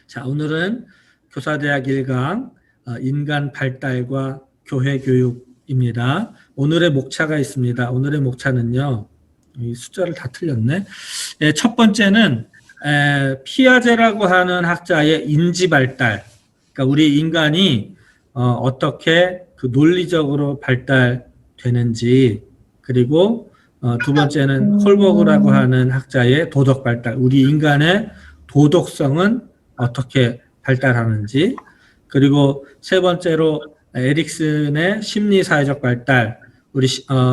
자, 오늘은 교사대학 1강 인간 발달과 교회 교육입니다. 오늘의 목차가 있습니다. 오늘의 목차는요. 이 숫자를 다 틀렸네. 첫 번째는 피아제라고 하는 학자의 인지 발달. 그러니까 우리 인간이 어떻게 그 논리적으로 발달되는지, 그리고 두 번째는 홀버그라고 하는 학자의 도덕 발달. 우리 인간의 도덕성은 어떻게 발달하는지, 그리고 세 번째로 에릭슨의 심리사회적 발달, 우리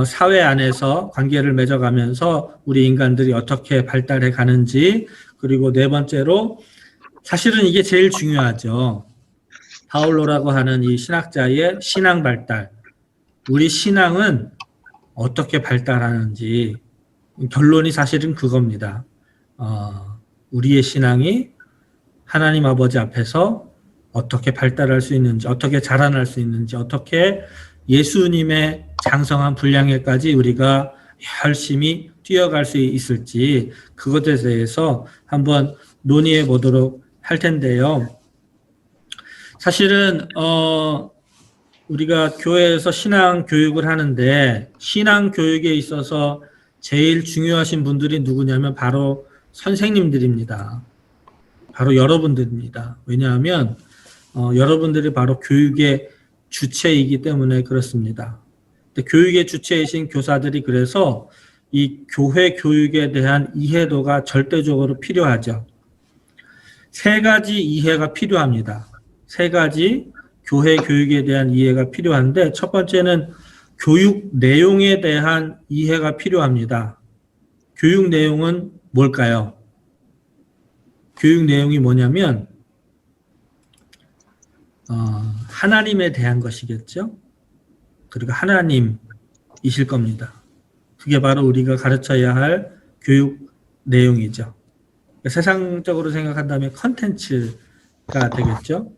사회 안에서 관계를 맺어가면서 우리 인간들이 어떻게 발달해 가는지, 그리고 네 번째로 사실은 이게 제일 중요하죠. 파울로라고 하는 이 신학자의 신앙 발달, 우리 신앙은 어떻게 발달하는지, 결론이 사실은 그겁니다. 우리의 신앙이 하나님 아버지 앞에서 어떻게 발달할 수 있는지, 어떻게 자라날 수 있는지, 어떻게 예수님의 장성한 분량에까지 우리가 열심히 뛰어갈 수 있을지, 그것에 대해서 한번 논의해 보도록 할 텐데요. 사실은 우리가 교회에서 신앙 교육을 하는데, 신앙 교육에 있어서 제일 중요하신 분들이 누구냐면 바로 선생님들입니다. 바로 여러분들입니다. 왜냐하면 여러분들이 바로 교육의 주체이기 때문에 그렇습니다. 근데 교육의 주체이신 교사들이 그래서 이 교회 교육에 대한 이해도가 절대적으로 필요하죠. 세 가지 이해가 필요합니다. 세 가지 교회 교육에 대한 이해가 필요한데, 첫 번째는 교육 내용에 대한 이해가 필요합니다. 교육 내용은 뭘까요? 교육 내용이 뭐냐면 하나님에 대한 것이겠죠. 그리고 하나님이실 겁니다. 그게 바로 우리가 가르쳐야 할 교육 내용이죠. 세상적으로 생각한다면 컨텐츠가 되겠죠.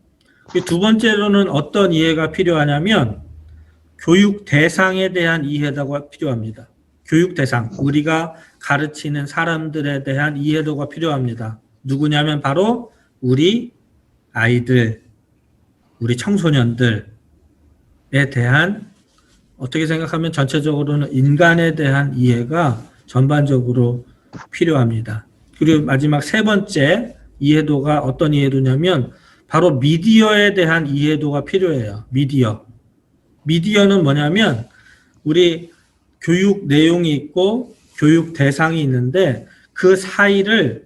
두 번째로는 어떤 이해가 필요하냐면 교육 대상에 대한 이해도가 필요합니다. 교육 대상, 우리가 가르치는 사람들에 대한 이해도가 필요합니다. 누구냐면 바로 우리 아이들, 우리 청소년들에 대한, 어떻게 생각하면 전체적으로는 인간에 대한 이해가 전반적으로 필요합니다. 그리고 마지막 세 번째 이해도가 어떤 이해도냐면 바로 미디어에 대한 이해도가 필요해요. 미디어는 뭐냐면 우리 교육 내용이 있고 교육 대상이 있는데 그 사이를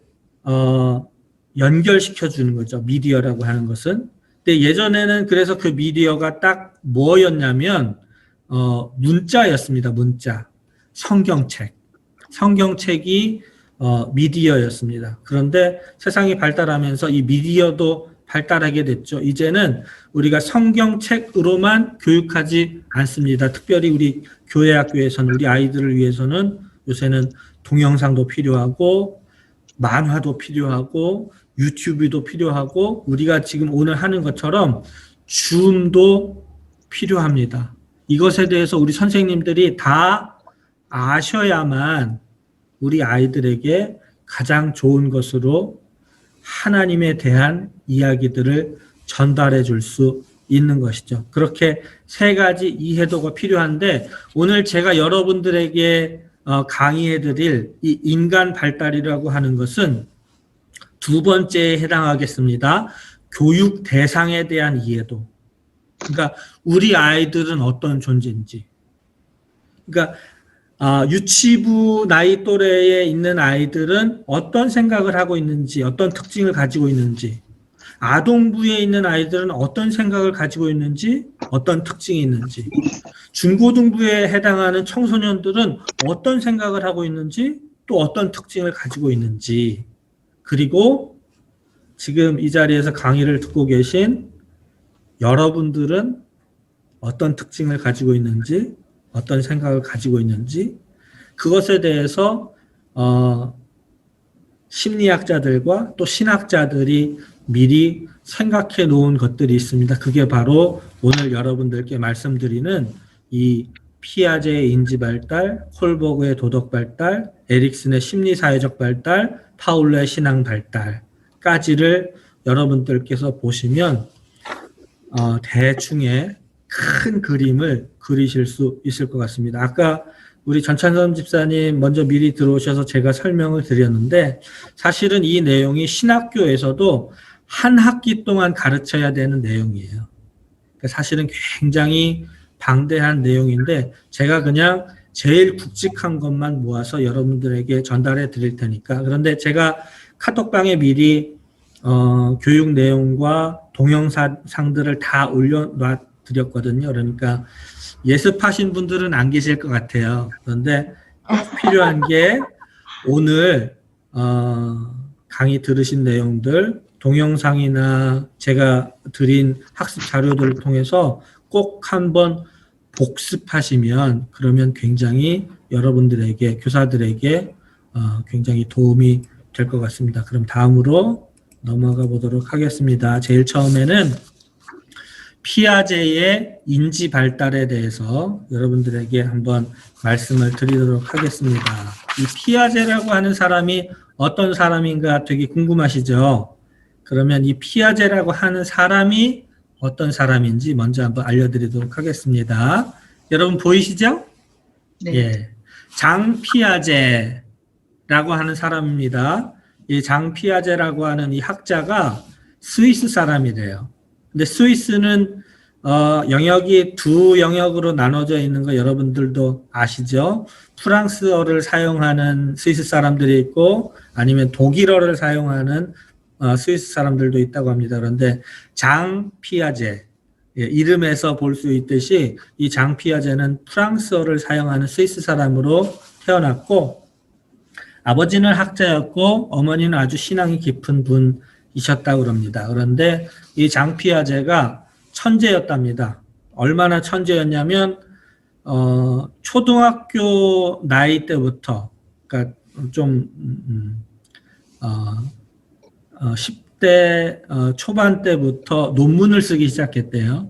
연결시켜 주는 거죠. 미디어라고 하는 것은. 근데 예전에는 그래서 그 미디어가 딱 뭐였냐면 문자였습니다. 문자. 성경책이 미디어였습니다. 그런데 세상이 발달하면서 이 미디어도 발달하게 됐죠. 이제는 우리가 성경책으로만 교육하지 않습니다. 특별히 우리 교회 학교에서는, 우리 아이들을 위해서는 요새는 동영상도 필요하고 만화도 필요하고 유튜브도 필요하고 우리가 지금 오늘 하는 것처럼 줌도 필요합니다. 이것에 대해서 우리 선생님들이 다 아셔야만 우리 아이들에게 가장 좋은 것으로 하나님에 대한 이야기들을 전달해 줄 수 있는 것이죠. 그렇게 세 가지 이해도가 필요한데, 오늘 제가 여러분들에게 강의해 드릴 이 인간 발달이라고 하는 것은 두 번째에 해당하겠습니다. 교육 대상에 대한 이해도. 그러니까 우리 아이들은 어떤 존재인지. 그러니까 유치부 나이 또래에 있는 아이들은 어떤 생각을 하고 있는지, 어떤 특징을 가지고 있는지, 아동부에 있는 아이들은 어떤 생각을 가지고 있는지, 어떤 특징이 있는지, 중고등부에 해당하는 청소년들은 어떤 생각을 하고 있는지, 또 어떤 특징을 가지고 있는지, 그리고 지금 이 자리에서 강의를 듣고 계신 여러분들은 어떤 특징을 가지고 있는지, 어떤 생각을 가지고 있는지, 그것에 대해서 심리학자들과 또 신학자들이 미리 생각해 놓은 것들이 있습니다. 그게 바로 오늘 여러분들께 말씀드리는 이 피아제의 인지 발달, 홀버그의 도덕 발달, 에릭슨의 심리사회적 발달, 파울로의 신앙 발달까지를 여러분들께서 보시면 대충의 큰 그림을 그리실 수 있을 것 같습니다. 아까 우리 전찬선 집사님 먼저 미리 들어오셔서 제가 설명을 드렸는데 사실은 이 내용이 신학교에서도 한 학기 동안 가르쳐야 되는 내용이에요. 사실은 굉장히 방대한 내용인데 제가 그냥 제일 굵직한 것만 모아서 여러분들에게 전달해 드릴 테니까. 그런데 제가 카톡방에 미리 교육 내용과 동영상들을 다 올려놔 드렸거든요. 그러니까 예습하신 분들은 안 계실 것 같아요. 그런데 필요한 게 오늘 강의 들으신 내용들, 동영상이나 제가 드린 학습 자료들을 통해서 꼭 한번 복습하시면 그러면 굉장히 여러분들에게, 교사들에게 굉장히 도움이 될 것 같습니다. 그럼 다음으로 넘어가 보도록 하겠습니다. 제일 처음에는 피아제의 인지 발달에 대해서 여러분들에게 한번 말씀을 드리도록 하겠습니다. 이 피아제라고 하는 사람이 어떤 사람인가 되게 궁금하시죠? 그러면 이 피아제라고 하는 사람이 어떤 사람인지 먼저 한번 알려드리도록 하겠습니다. 여러분 보이시죠? 네. 예, 장 피아제라고 하는 사람입니다. 이 장 피아제라고 하는 이 학자가 스위스 사람이래요. 근데 스위스는 영역이 두 영역으로 나눠져 있는 거 여러분들도 아시죠? 프랑스어를 사용하는 스위스 사람들이 있고 아니면 독일어를 사용하는 스위스 사람들도 있다고 합니다. 그런데 장 피아제, 이름에서 볼 수 있듯이 이 장 피아제는 프랑스어를 사용하는 스위스 사람으로 태어났고 아버지는 학자였고 어머니는 아주 신앙이 깊은 분이셨다고 그럽니다. 그런데 이 장 피아제가 천재였답니다. 얼마나 천재였냐면 초등학교 나이 때부터, 그러니까 좀 10대 초반 때부터 논문을 쓰기 시작했대요.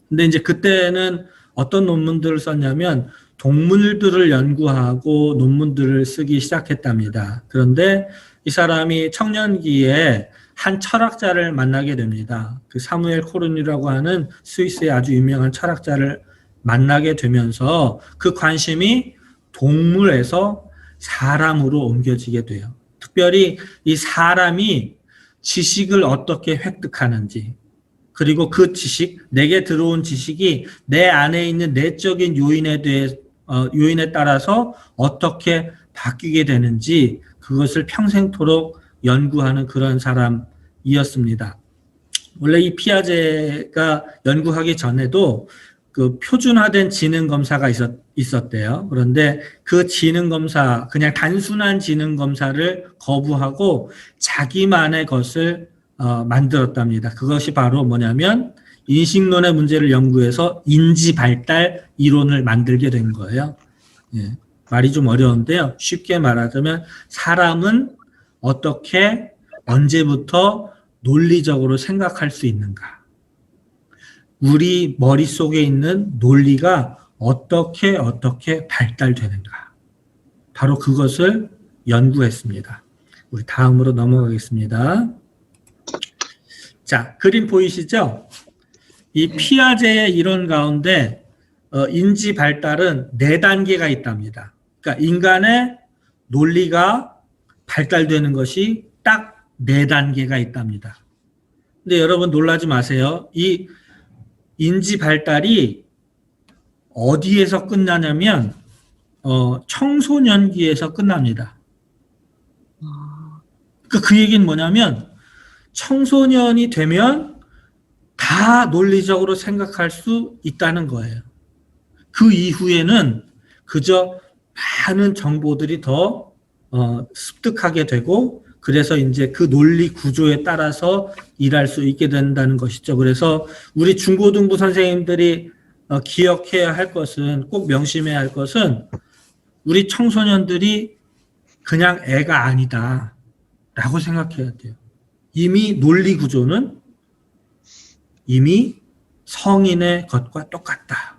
근데 이제 그때는 어떤 논문들을 썼냐면 동물들을 연구하고 논문들을 쓰기 시작했답니다. 그런데 이 사람이 청년기에 한 철학자를 만나게 됩니다. 그 사무엘 코르뉴라고 하는 스위스의 아주 유명한 철학자를 만나게 되면서 그 관심이 동물에서 사람으로 옮겨지게 돼요. 특별히 이 사람이 지식을 어떻게 획득하는지, 그리고 그 지식, 내게 들어온 지식이 내 안에 있는 내적인 요인에 따라서 어떻게 바뀌게 되는지 그것을 평생토록 연구하는 그런 사람이었습니다. 원래 이 피아제가 연구하기 전에도 그 표준화된 지능 검사가 있었대요. 그런데 그 지능 검사, 그냥 단순한 지능 검사를 거부하고 자기만의 것을 만들었답니다. 그것이 바로 뭐냐면 인식론의 문제를 연구해서 인지 발달 이론을 만들게 된 거예요. 예, 말이 좀 어려운데요. 쉽게 말하자면 사람은 어떻게 언제부터 논리적으로 생각할 수 있는가? 우리 머릿속에 있는 논리가 어떻게 발달되는가? 바로 그것을 연구했습니다. 우리 다음으로 넘어가겠습니다. 자, 그림 보이시죠? 이 피아제의 이론 가운데 인지 발달은 4단계가 있답니다. 그러니까 인간의 논리가 발달되는 것이 딱 4단계가 있답니다. 근데 여러분 놀라지 마세요. 이 인지 발달이 어디에서 끝나냐면 청소년기에서 끝납니다. 그 얘기는 뭐냐면 청소년이 되면 다 논리적으로 생각할 수 있다는 거예요. 그 이후에는 그저 많은 정보들이 더 습득하게 되고 그래서 이제 그 논리 구조에 따라서 일할 수 있게 된다는 것이죠. 그래서 우리 중고등부 선생님들이 기억해야 할 것은, 꼭 명심해야 할 것은 우리 청소년들이 그냥 애가 아니다 라고 생각해야 돼요. 이미 논리 구조는 이미 성인의 것과 똑같다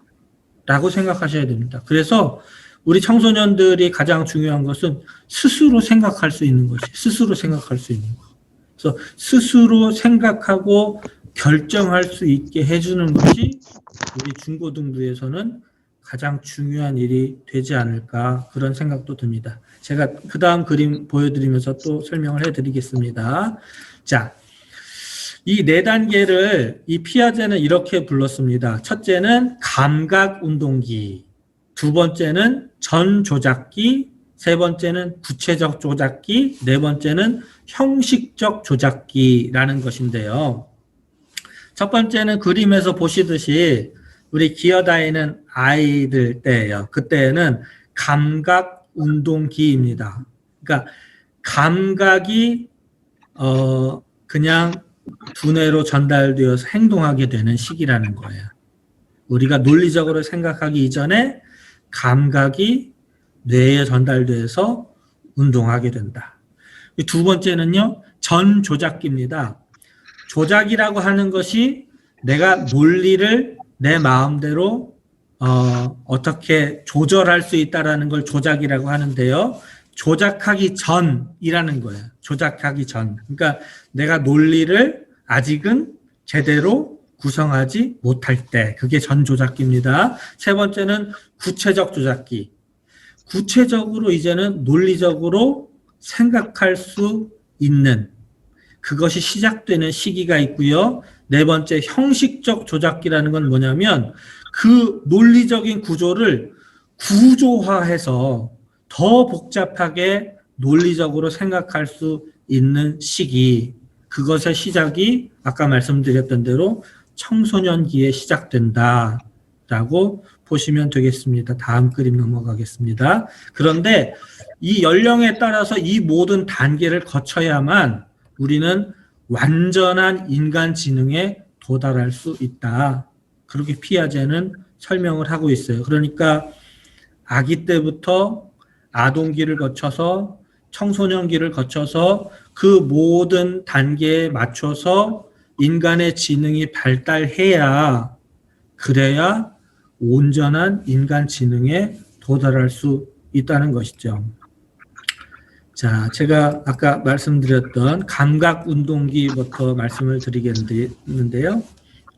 라고 생각하셔야 됩니다. 그래서 우리 청소년들이 가장 중요한 것은 스스로 생각할 수 있는 것이, 스스로 생각할 수 있는 것. 그래서 스스로 생각하고 결정할 수 있게 해주는 것이 우리 중고등부에서는 가장 중요한 일이 되지 않을까 그런 생각도 듭니다. 제가 그 다음 그림 보여드리면서 또 설명을 해드리겠습니다. 자, 이 네 단계를 이 피아제는 이렇게 불렀습니다. 첫째는 감각 운동기, 두 번째는 전 조작기, 세 번째는 구체적 조작기, 네 번째는 형식적 조작기라는 것인데요. 첫 번째는 그림에서 보시듯이 우리 기어다니는 아이들 때예요. 그때는 감각 운동기입니다. 그러니까 감각이 그냥 두뇌로 전달되어서 행동하게 되는 시기라는 거예요. 우리가 논리적으로 생각하기 이전에 감각이 뇌에 전달돼서 운동하게 된다. 두 번째는요, 전 조작기입니다. 조작이라고 하는 것이 내가 논리를 내 마음대로 어떻게 조절할 수 있다라는 걸 조작이라고 하는데요. 조작하기 전이라는 거예요. 조작하기 전. 그러니까 내가 논리를 아직은 제대로 구성하지 못할 때, 그게 전 조작기입니다. 세 번째는 구체적 조작기. 구체적으로 이제는 논리적으로 생각할 수 있는 그것이 시작되는 시기가 있고요. 네 번째 형식적 조작기라는 건 뭐냐면 그 논리적인 구조를 구조화해서 더 복잡하게 논리적으로 생각할 수 있는 시기, 그것의 시작이 아까 말씀드렸던 대로 청소년기에 시작된다라고 보시면 되겠습니다. 다음 그림 넘어가겠습니다. 그런데 이 연령에 따라서 이 모든 단계를 거쳐야만 우리는 완전한 인간 지능에 도달할 수 있다. 그렇게 피아제는 설명을 하고 있어요. 그러니까 아기 때부터 아동기를 거쳐서 청소년기를 거쳐서 그 모든 단계에 맞춰서 인간의 지능이 발달해야 그래야 온전한 인간 지능에 도달할 수 있다는 것이죠. 자, 제가 아까 말씀드렸던 감각 운동기부터 말씀을 드리겠는데요.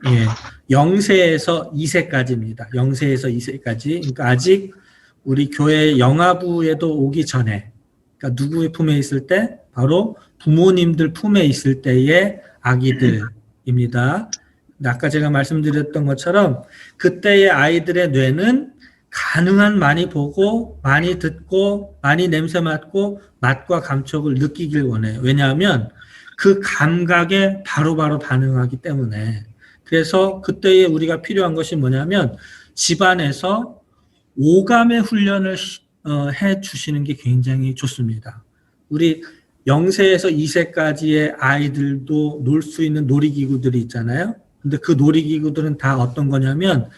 예, 0세에서 2세까지입니다. 0세에서 2세까지. 그러니까 아직 우리 교회 영아부에도 오기 전에, 그러니까 누구의 품에 있을 때? 바로 부모님들 품에 있을 때의 아기들입니다. 아까 제가 말씀드렸던 것처럼 그때의 아이들의 뇌는 가능한 많이 보고 많이 듣고 많이 냄새 맡고 맛과 감촉을 느끼길 원해요. 왜냐하면 그 감각에 바로바로 반응하기 때문에. 그래서 그때에 우리가 필요한 것이 뭐냐면 집안에서 오감의 훈련을 해 주시는 게 굉장히 좋습니다. 우리 0세에서 2세까지의 아이들도 놀 수 있는 놀이기구들이 있잖아요. 근데 그 놀이기구들은 다 어떤 거냐면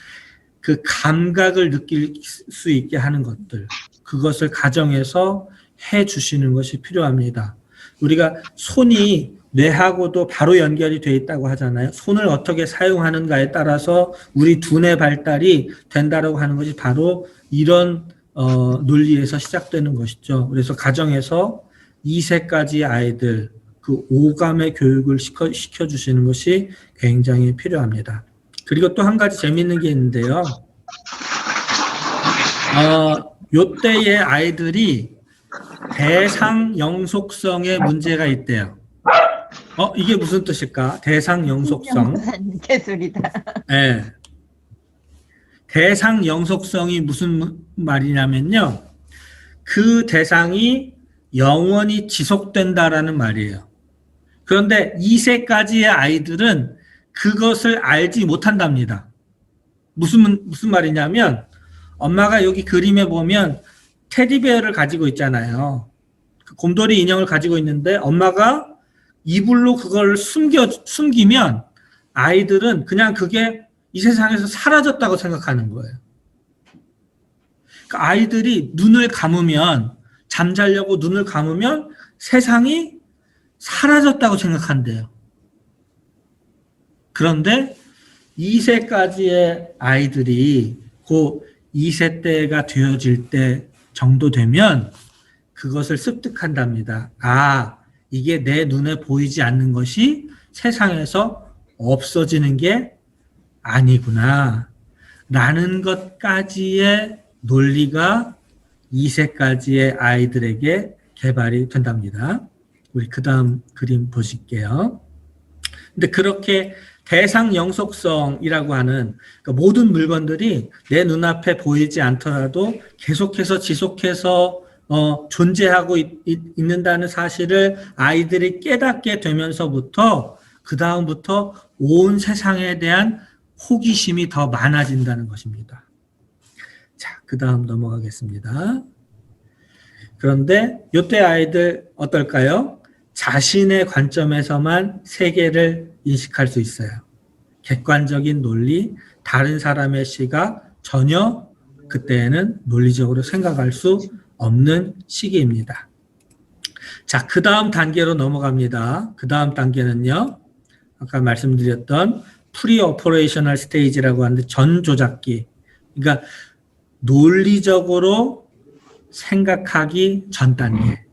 그 감각을 느낄 수 있게 하는 것들, 그것을 가정에서 해 주시는 것이 필요합니다. 우리가 손이 뇌하고도 바로 연결이 돼 있다고 하잖아요. 손을 어떻게 사용하는가에 따라서 우리 두뇌 발달이 된다라고 하는 것이 바로 이런 논리에서 시작되는 것이죠. 그래서 가정에서 2세까지 아이들 그 오감의 교육을 시켜주시는 것이 굉장히 필요합니다. 그리고 또 한 가지 재미있는 게 있는데요. 요때의 아이들이 대상 영속성에 문제가 있대요. 이게 무슨 뜻일까? 대상 영속성. 개소리다. 네. 대상 영속성이 무슨 말이냐면요. 그 대상이 영원히 지속된다라는 말이에요. 그런데 2세까지의 아이들은 그것을 알지 못한답니다. 무슨 말이냐면 엄마가 여기 그림에 보면 테디베어를 가지고 있잖아요. 곰돌이 인형을 가지고 있는데 엄마가 이불로 그걸 숨기면 아이들은 그냥 그게 이 세상에서 사라졌다고 생각하는 거예요. 그러니까 아이들이 눈을 감으면 잠자려고 눈을 감으면 세상이 사라졌다고 생각한대요. 그런데 2세까지의 아이들이 그 2세 때가 되어질 때 정도 되면 그것을 습득한답니다. 이게 내 눈에 보이지 않는 것이 세상에서 없어지는 게 아니구나 라는 것까지의 논리가 2세까지의 아이들에게 개발이 된답니다. 우리 그 다음 그림 보실게요. 근데 그렇게 대상 영속성이라고 하는 그러니까 모든 물건들이 내 눈앞에 보이지 않더라도 계속해서 지속해서 존재하고 있는다는 사실을 아이들이 깨닫게 되면서부터 그 다음부터 온 세상에 대한 호기심이 더 많아진다는 것입니다. 자, 그 다음 넘어가겠습니다. 그런데 이때 아이들 어떨까요? 자신의 관점에서만 세계를 인식할 수 있어요. 객관적인 논리, 다른 사람의 시각 전혀 그때는 논리적으로 생각할 수 없는 시기입니다. 자, 그 다음 단계로 넘어갑니다. 그 다음 단계는요. 아까 말씀드렸던 프리오퍼레이셔널 스테이지라고 하는데 전조작기. 그러니까 논리적으로 생각하기 전 단계.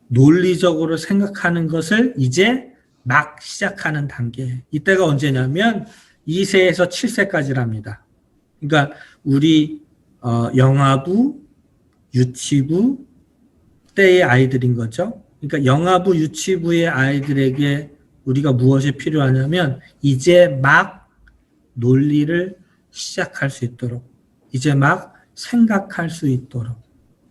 논리적으로 생각하는 것을 이제 막 시작하는 단계. 이때가 언제냐면 2세에서 7세까지랍니다. 그러니까 우리 영아부, 유치부 때의 아이들인 거죠. 그러니까 영아부, 유치부의 아이들에게 우리가 무엇이 필요하냐면 이제 막 논리를 시작할 수 있도록 이제 막 생각할 수 있도록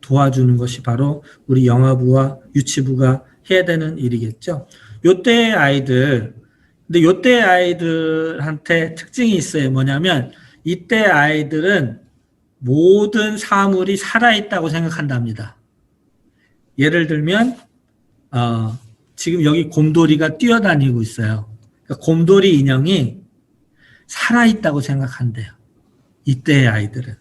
도와주는 것이 바로 우리 영아부와 유치부가 해야 되는 일이겠죠. 요때의 아이들, 근데 요때의 아이들한테 특징이 있어요. 뭐냐면 이때 아이들은 모든 사물이 살아있다고 생각한답니다. 예를 들면 지금 여기 곰돌이가 뛰어다니고 있어요. 그러니까 곰돌이 인형이 살아있다고 생각한대요. 이때의 아이들은.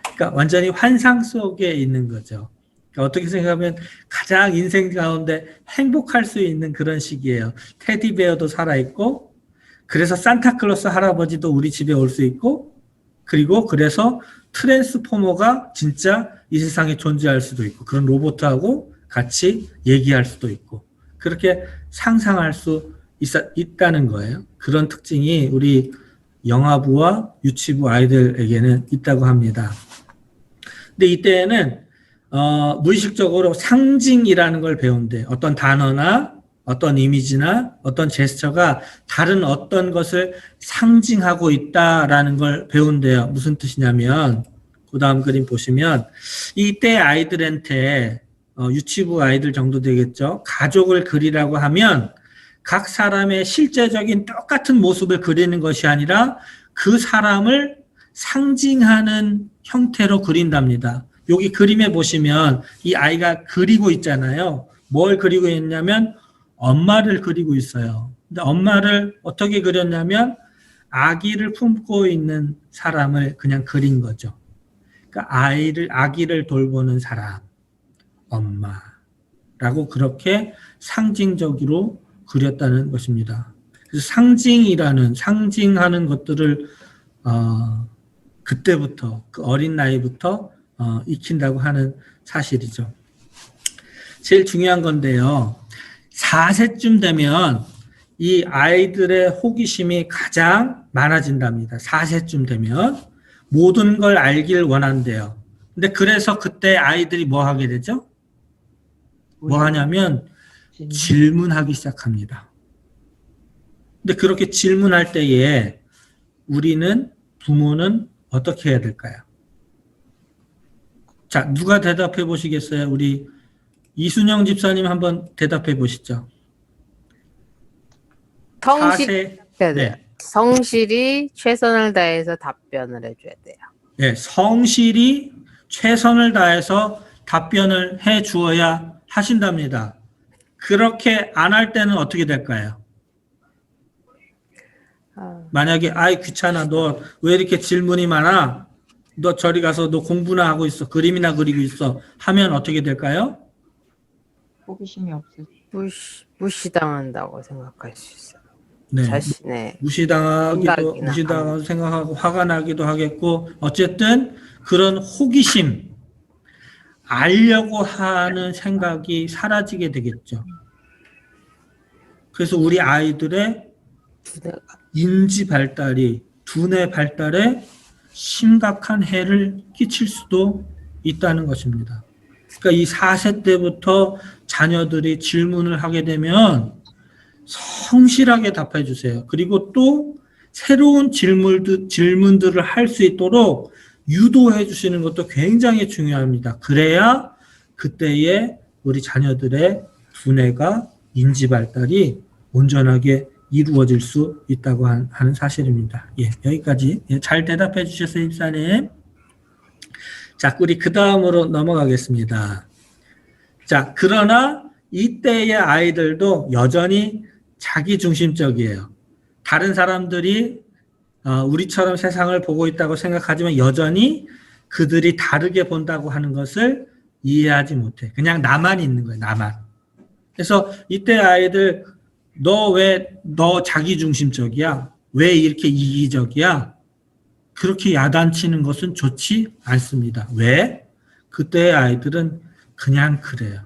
그러니까 완전히 환상 속에 있는 거죠. 그러니까 어떻게 생각하면 가장 인생 가운데 행복할 수 있는 그런 시기예요. 테디베어도 살아있고 그래서 산타클로스 할아버지도 우리 집에 올 수 있고 그리고 그래서 트랜스포머가 진짜 이 세상에 존재할 수도 있고 그런 로봇하고 같이 얘기할 수도 있고 그렇게 상상할 수 있다는 거예요. 그런 특징이 우리 영아부와 유치부 아이들에게는 있다고 합니다. 근데 이때에는 무의식적으로 상징이라는 걸 배운대. 어떤 단어나 어떤 이미지나 어떤 제스처가 다른 어떤 것을 상징하고 있다라는 걸 배운대요. 무슨 뜻이냐면 그 다음 그림 보시면 이때 아이들한테 유치부 아이들 정도 되겠죠. 가족을 그리라고 하면 각 사람의 실제적인 똑같은 모습을 그리는 것이 아니라 그 사람을 상징하는 형태로 그린답니다. 여기 그림에 보시면 이 아이가 그리고 있잖아요. 뭘 그리고 있냐면 엄마를 그리고 있어요. 근데 엄마를 어떻게 그렸냐면 아기를 품고 있는 사람을 그냥 그린 거죠. 그러니까 아기를 돌보는 사람, 엄마라고 그렇게 상징적으로 그렸다는 것입니다. 그래서 상징하는 것들을 그때부터 그 어린 나이부터 익힌다고 하는 사실이죠. 제일 중요한 건데요. 4세쯤 되면 이 아이들의 호기심이 가장 많아진답니다. 4세쯤 되면 모든 걸 알길 원한대요. 근데 그래서 그때 아이들이 뭐 하게 되죠? 뭐 하냐면 질문하기 시작합니다. 근데 그렇게 질문할 때에 부모는 어떻게 해야 될까요? 자, 누가 대답해 보시겠어요? 우리 이순영 집사님 한번 대답해 보시죠. 성실히 최선을 다해서 답변을 해줘야 돼요. 네, 성실히 최선을 다해서 답변을 해 주어야 하신답니다. 그렇게 안 할 때는 어떻게 될까요? 만약에 아이 귀찮아 너 왜 이렇게 질문이 많아? 너 저리 가서 너 공부나 하고 있어. 그림이나 그리고 있어. 하면 어떻게 될까요? 호기심이 없을 무시당한다고 생각할 수 있어요. 네. 자신의 무시당하고 생각하고 화가 나기도 하겠고 어쨌든 그런 호기심 알려고 하는 생각이 사라지게 되겠죠. 그래서 우리 아이들의 인지 발달이, 두뇌 발달에 심각한 해를 끼칠 수도 있다는 것입니다. 그러니까 이 4세 때부터 자녀들이 질문을 하게 되면 성실하게 답해 주세요. 그리고 또 새로운 질문들을 할 수 있도록 유도해 주시는 것도 굉장히 중요합니다. 그래야 그때의 우리 자녀들의 두뇌가 인지 발달이 온전하게 이루어질 수 있다고 하는 사실입니다. 예, 여기까지. 예, 잘 대답해 주셨어요, 입사님. 자, 우리 그 다음으로 넘어가겠습니다. 자, 그러나 이때의 아이들도 여전히 자기중심적이에요. 다른 사람들이 우리처럼 세상을 보고 있다고 생각하지만 여전히 그들이 다르게 본다고 하는 것을 이해하지 못해. 그냥 나만 있는 거예요, 나만. 그래서 이때 아이들 너 자기중심적이야? 왜 이렇게 이기적이야? 그렇게 야단치는 것은 좋지 않습니다. 왜? 그때의 아이들은 그냥 그래요.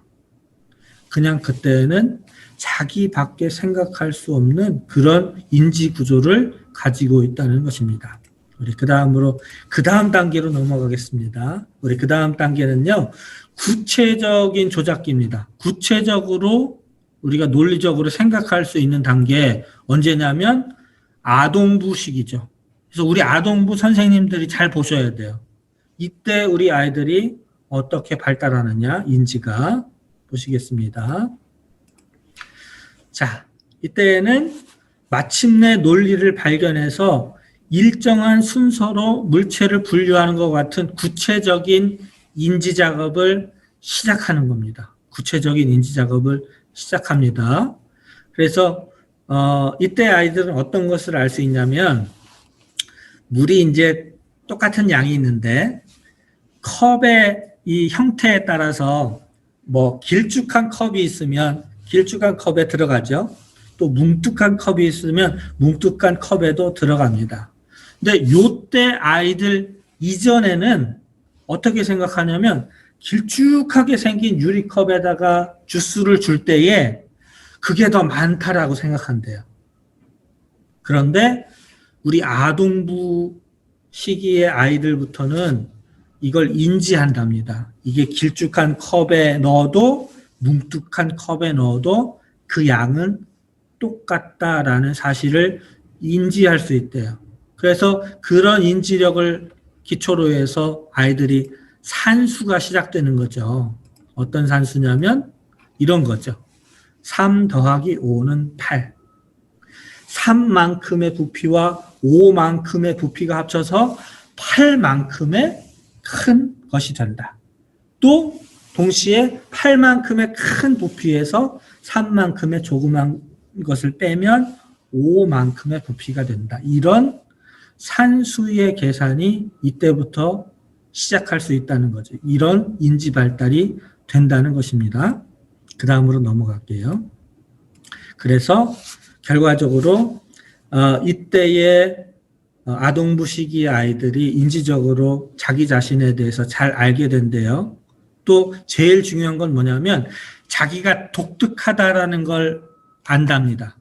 그냥 그때는 자기밖에 생각할 수 없는 그런 인지 구조를 가지고 있다는 것입니다. 우리 그 다음 단계로 넘어가겠습니다. 우리 그 다음 단계는요, 구체적인 조작기입니다. 구체적으로 우리가 논리적으로 생각할 수 있는 단계, 언제냐면 아동부 시기죠. 그래서 우리 아동부 선생님들이 잘 보셔야 돼요. 이때 우리 아이들이 어떻게 발달하느냐, 인지가. 보시겠습니다. 자, 이때는 마침내 논리를 발견해서 일정한 순서로 물체를 분류하는 것 같은 구체적인 인지 작업을 시작하는 겁니다. 구체적인 인지 작업을 시작합니다. 그래서 이때 아이들은 어떤 것을 알 수 있냐면, 물이 이제 똑같은 양이 있는데 컵의 이 형태에 따라서 뭐 길쭉한 컵이 있으면 길쭉한 컵에 들어가죠. 또 뭉툭한 컵이 있으면 뭉툭한 컵에도 들어갑니다. 근데 요때 아이들 이전에는 어떻게 생각하냐면 길쭉하게 생긴 유리컵에다가 주스를 줄 때에 그게 더 많다라고 생각한대요. 그런데 우리 아동부 시기의 아이들부터는 이걸 인지한답니다. 이게 길쭉한 컵에 넣어도 뭉툭한 컵에 넣어도 그 양은 똑같다라는 사실을 인지할 수 있대요. 그래서 그런 인지력을 기초로 해서 아이들이 산수가 시작되는 거죠. 어떤 산수냐면 이런 거죠. 3 더하기 5는 8. 3만큼의 부피와 5만큼의 부피가 합쳐서 8만큼의 큰 것이 된다. 또 동시에 8만큼의 큰 부피에서 3만큼의 조그만 것을 빼면 5만큼의 부피가 된다. 이런 산수의 계산이 이때부터 시작할 수 있다는 거죠. 이런 인지 발달이 된다는 것입니다. 그 다음으로 넘어갈게요. 그래서 결과적으로 이때의 아동부 시기 아이들이 인지적으로 자기 자신에 대해서 잘 알게 된대요. 또 제일 중요한 건 뭐냐면 자기가 독특하다라는 걸 안답니다.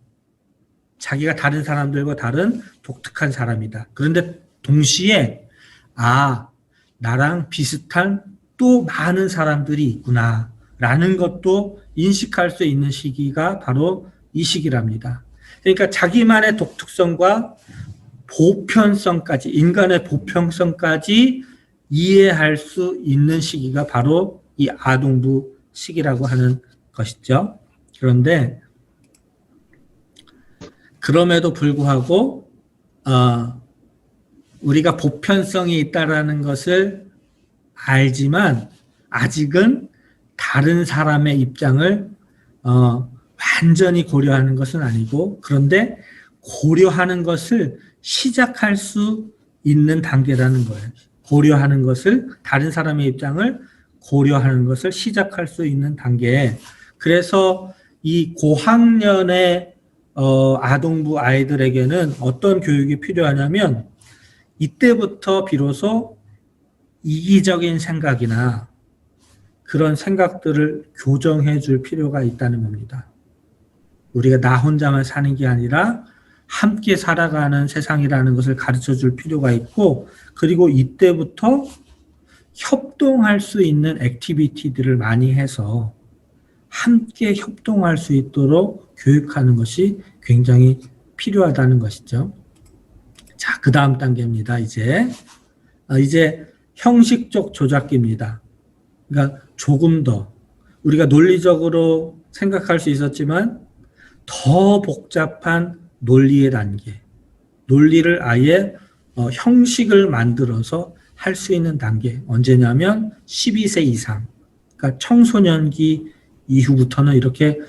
자기가 다른 사람들과 다른 독특한 사람이다. 그런데 동시에 나랑 비슷한 또 많은 사람들이 있구나 라는 것도 인식할 수 있는 시기가 바로 이 시기랍니다. 그러니까 자기만의 독특성과 보편성까지, 인간의 보편성까지 이해할 수 있는 시기가 바로 이 아동부 시기라고 하는 것이죠. 그런데 그럼에도 불구하고 우리가 보편성이 있다라는 것을 알지만 아직은 다른 사람의 입장을 완전히 고려하는 것은 아니고, 그런데 고려하는 것을 시작할 수 있는 단계라는 거예요. 고려하는 것을, 다른 사람의 입장을 고려하는 것을 시작할 수 있는 단계. 그래서 이 고학년의 아동부 아이들에게는 어떤 교육이 필요하냐면 이때부터 비로소 이기적인 생각이나 그런 생각들을 교정해 줄 필요가 있다는 겁니다. 우리가 나 혼자만 사는 게 아니라 함께 살아가는 세상이라는 것을 가르쳐 줄 필요가 있고, 그리고 이때부터 협동할 수 있는 액티비티들을 많이 해서 함께 협동할 수 있도록 교육하는 것이 굉장히 필요하다는 것이죠. 자, 그 다음 단계입니다. 이제 형식적 조작기입니다. 그러니까 조금 더 우리가 논리적으로 생각할 수 있었지만 더 복잡한 논리의 단계, 논리를 아예 형식을 만들어서 할 수 있는 단계, 언제냐면 12세 이상, 그러니까 청소년기 이후부터는 이렇게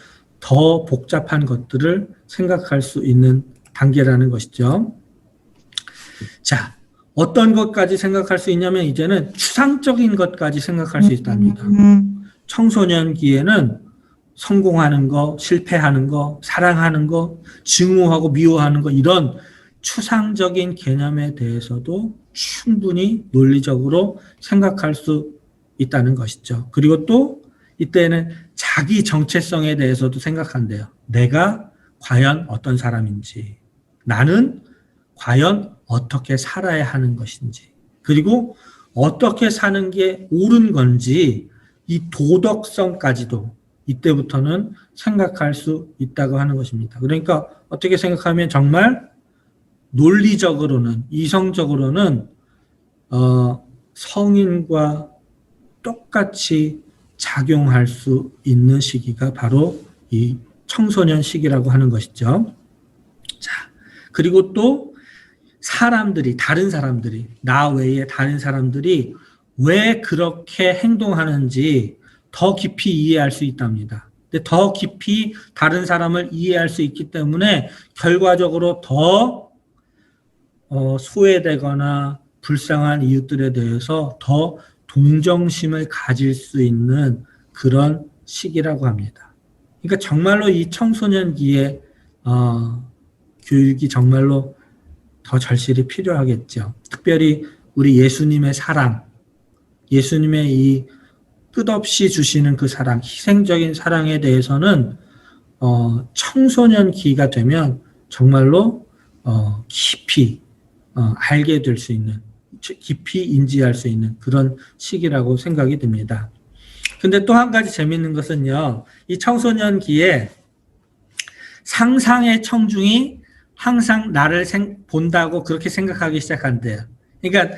더 복잡한 것들을 생각할 수 있는 단계라는 것이죠. 자, 어떤 것까지 생각할 수 있냐면 이제는 추상적인 것까지 생각할 수 있답니다. 청소년기에는 성공하는 거, 실패하는 거, 사랑하는 거, 증오하고 미워하는 거, 이런 추상적인 개념에 대해서도 충분히 논리적으로 생각할 수 있다는 것이죠. 그리고 또 이때는 자기 정체성에 대해서도 생각한대요. 내가 과연 어떤 사람인지, 나는 과연 어떻게 살아야 하는 것인지, 그리고 어떻게 사는 게 옳은 건지, 이 도덕성까지도 이때부터는 생각할 수 있다고 하는 것입니다. 그러니까 어떻게 생각하면 정말 논리적으로는, 이성적으로는 성인과 똑같이 작용할 수 있는 시기가 바로 이 청소년 시기라고 하는 것이죠. 자, 그리고 또 다른 사람들이, 나 외에 다른 사람들이 왜 그렇게 행동하는지 더 깊이 이해할 수 있답니다. 근데 더 깊이 다른 사람을 이해할 수 있기 때문에 결과적으로 더 소외되거나 불쌍한 이웃들에 대해서 더 동정심을 가질 수 있는 그런 시기라고 합니다. 그러니까 정말로 이 청소년기에 교육이 정말로 더 절실히 필요하겠죠. 특별히 우리 예수님의 사랑, 예수님의 이 끝없이 주시는 그 사랑, 희생적인 사랑에 대해서는 청소년기가 되면 정말로 깊이 알게 될 수 있는, 깊이 인지할 수 있는 그런 시기라고 생각이 듭니다. 근데 또 한 가지 재미있는 것은요, 이 청소년기에 상상의 청중이 항상 나를 본다고 그렇게 생각하기 시작한대요. 그러니까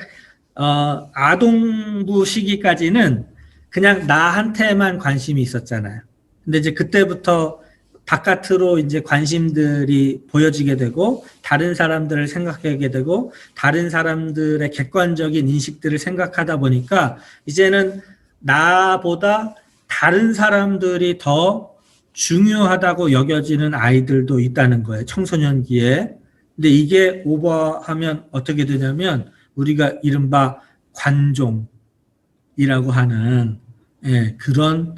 아동부 시기까지는 그냥 나한테만 관심이 있었잖아요. 근데 이제 그때부터 바깥으로 이제 관심들이 보여지게 되고, 다른 사람들을 생각하게 되고, 다른 사람들의 객관적인 인식들을 생각하다 보니까 이제는 나보다 다른 사람들이 더 중요하다고 여겨지는 아이들도 있다는 거예요. 청소년기에. 근데 이게 오버하면 어떻게 되냐면 우리가 이른바 관종이라고 하는 그런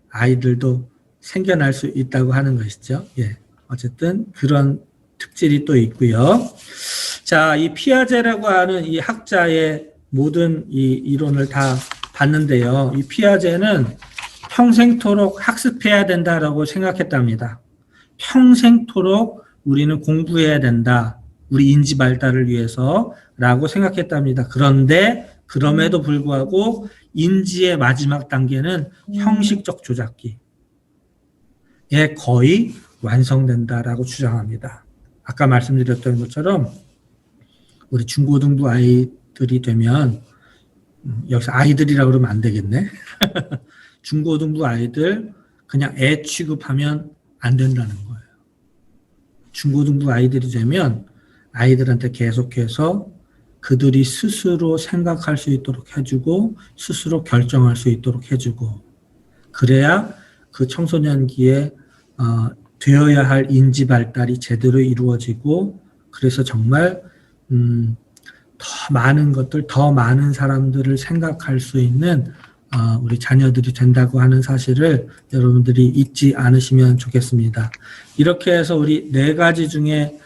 아이들도 생겨날 수 있다고 하는 것이죠. 예. 어쨌든 그런 특질이 또 있고요. 자, 이 피아제라고 하는 이 학자의 모든 이 이론을 다 봤는데요. 이 피아제는 평생토록 학습해야 된다라고 생각했답니다. 평생토록 우리는 공부해야 된다. 우리 인지 발달을 위해서라고 생각했답니다. 그런데 그럼에도 불구하고 인지의 마지막 단계는 형식적 조작기에 거의 완성된다라고 주장합니다. 아까 말씀드렸던 것처럼 우리 중고등부 아이들이 되면, 여기서 아이들이라고 그러면 안 되겠네. 중고등부 아이들 그냥 애 취급하면 안 된다는 거예요. 중고등부 아이들이 되면 아이들한테 계속해서 그들이 스스로 생각할 수 있도록 해주고 스스로 결정할 수 있도록 해주고, 그래야 그 청소년기에 되어야 할 인지 발달이 제대로 이루어지고, 그래서 정말 더 많은 것들, 더 많은 사람들을 생각할 수 있는 우리 자녀들이 된다고 하는 사실을 여러분들이 잊지 않으시면 좋겠습니다. 이렇게 해서 우리 4가지 중에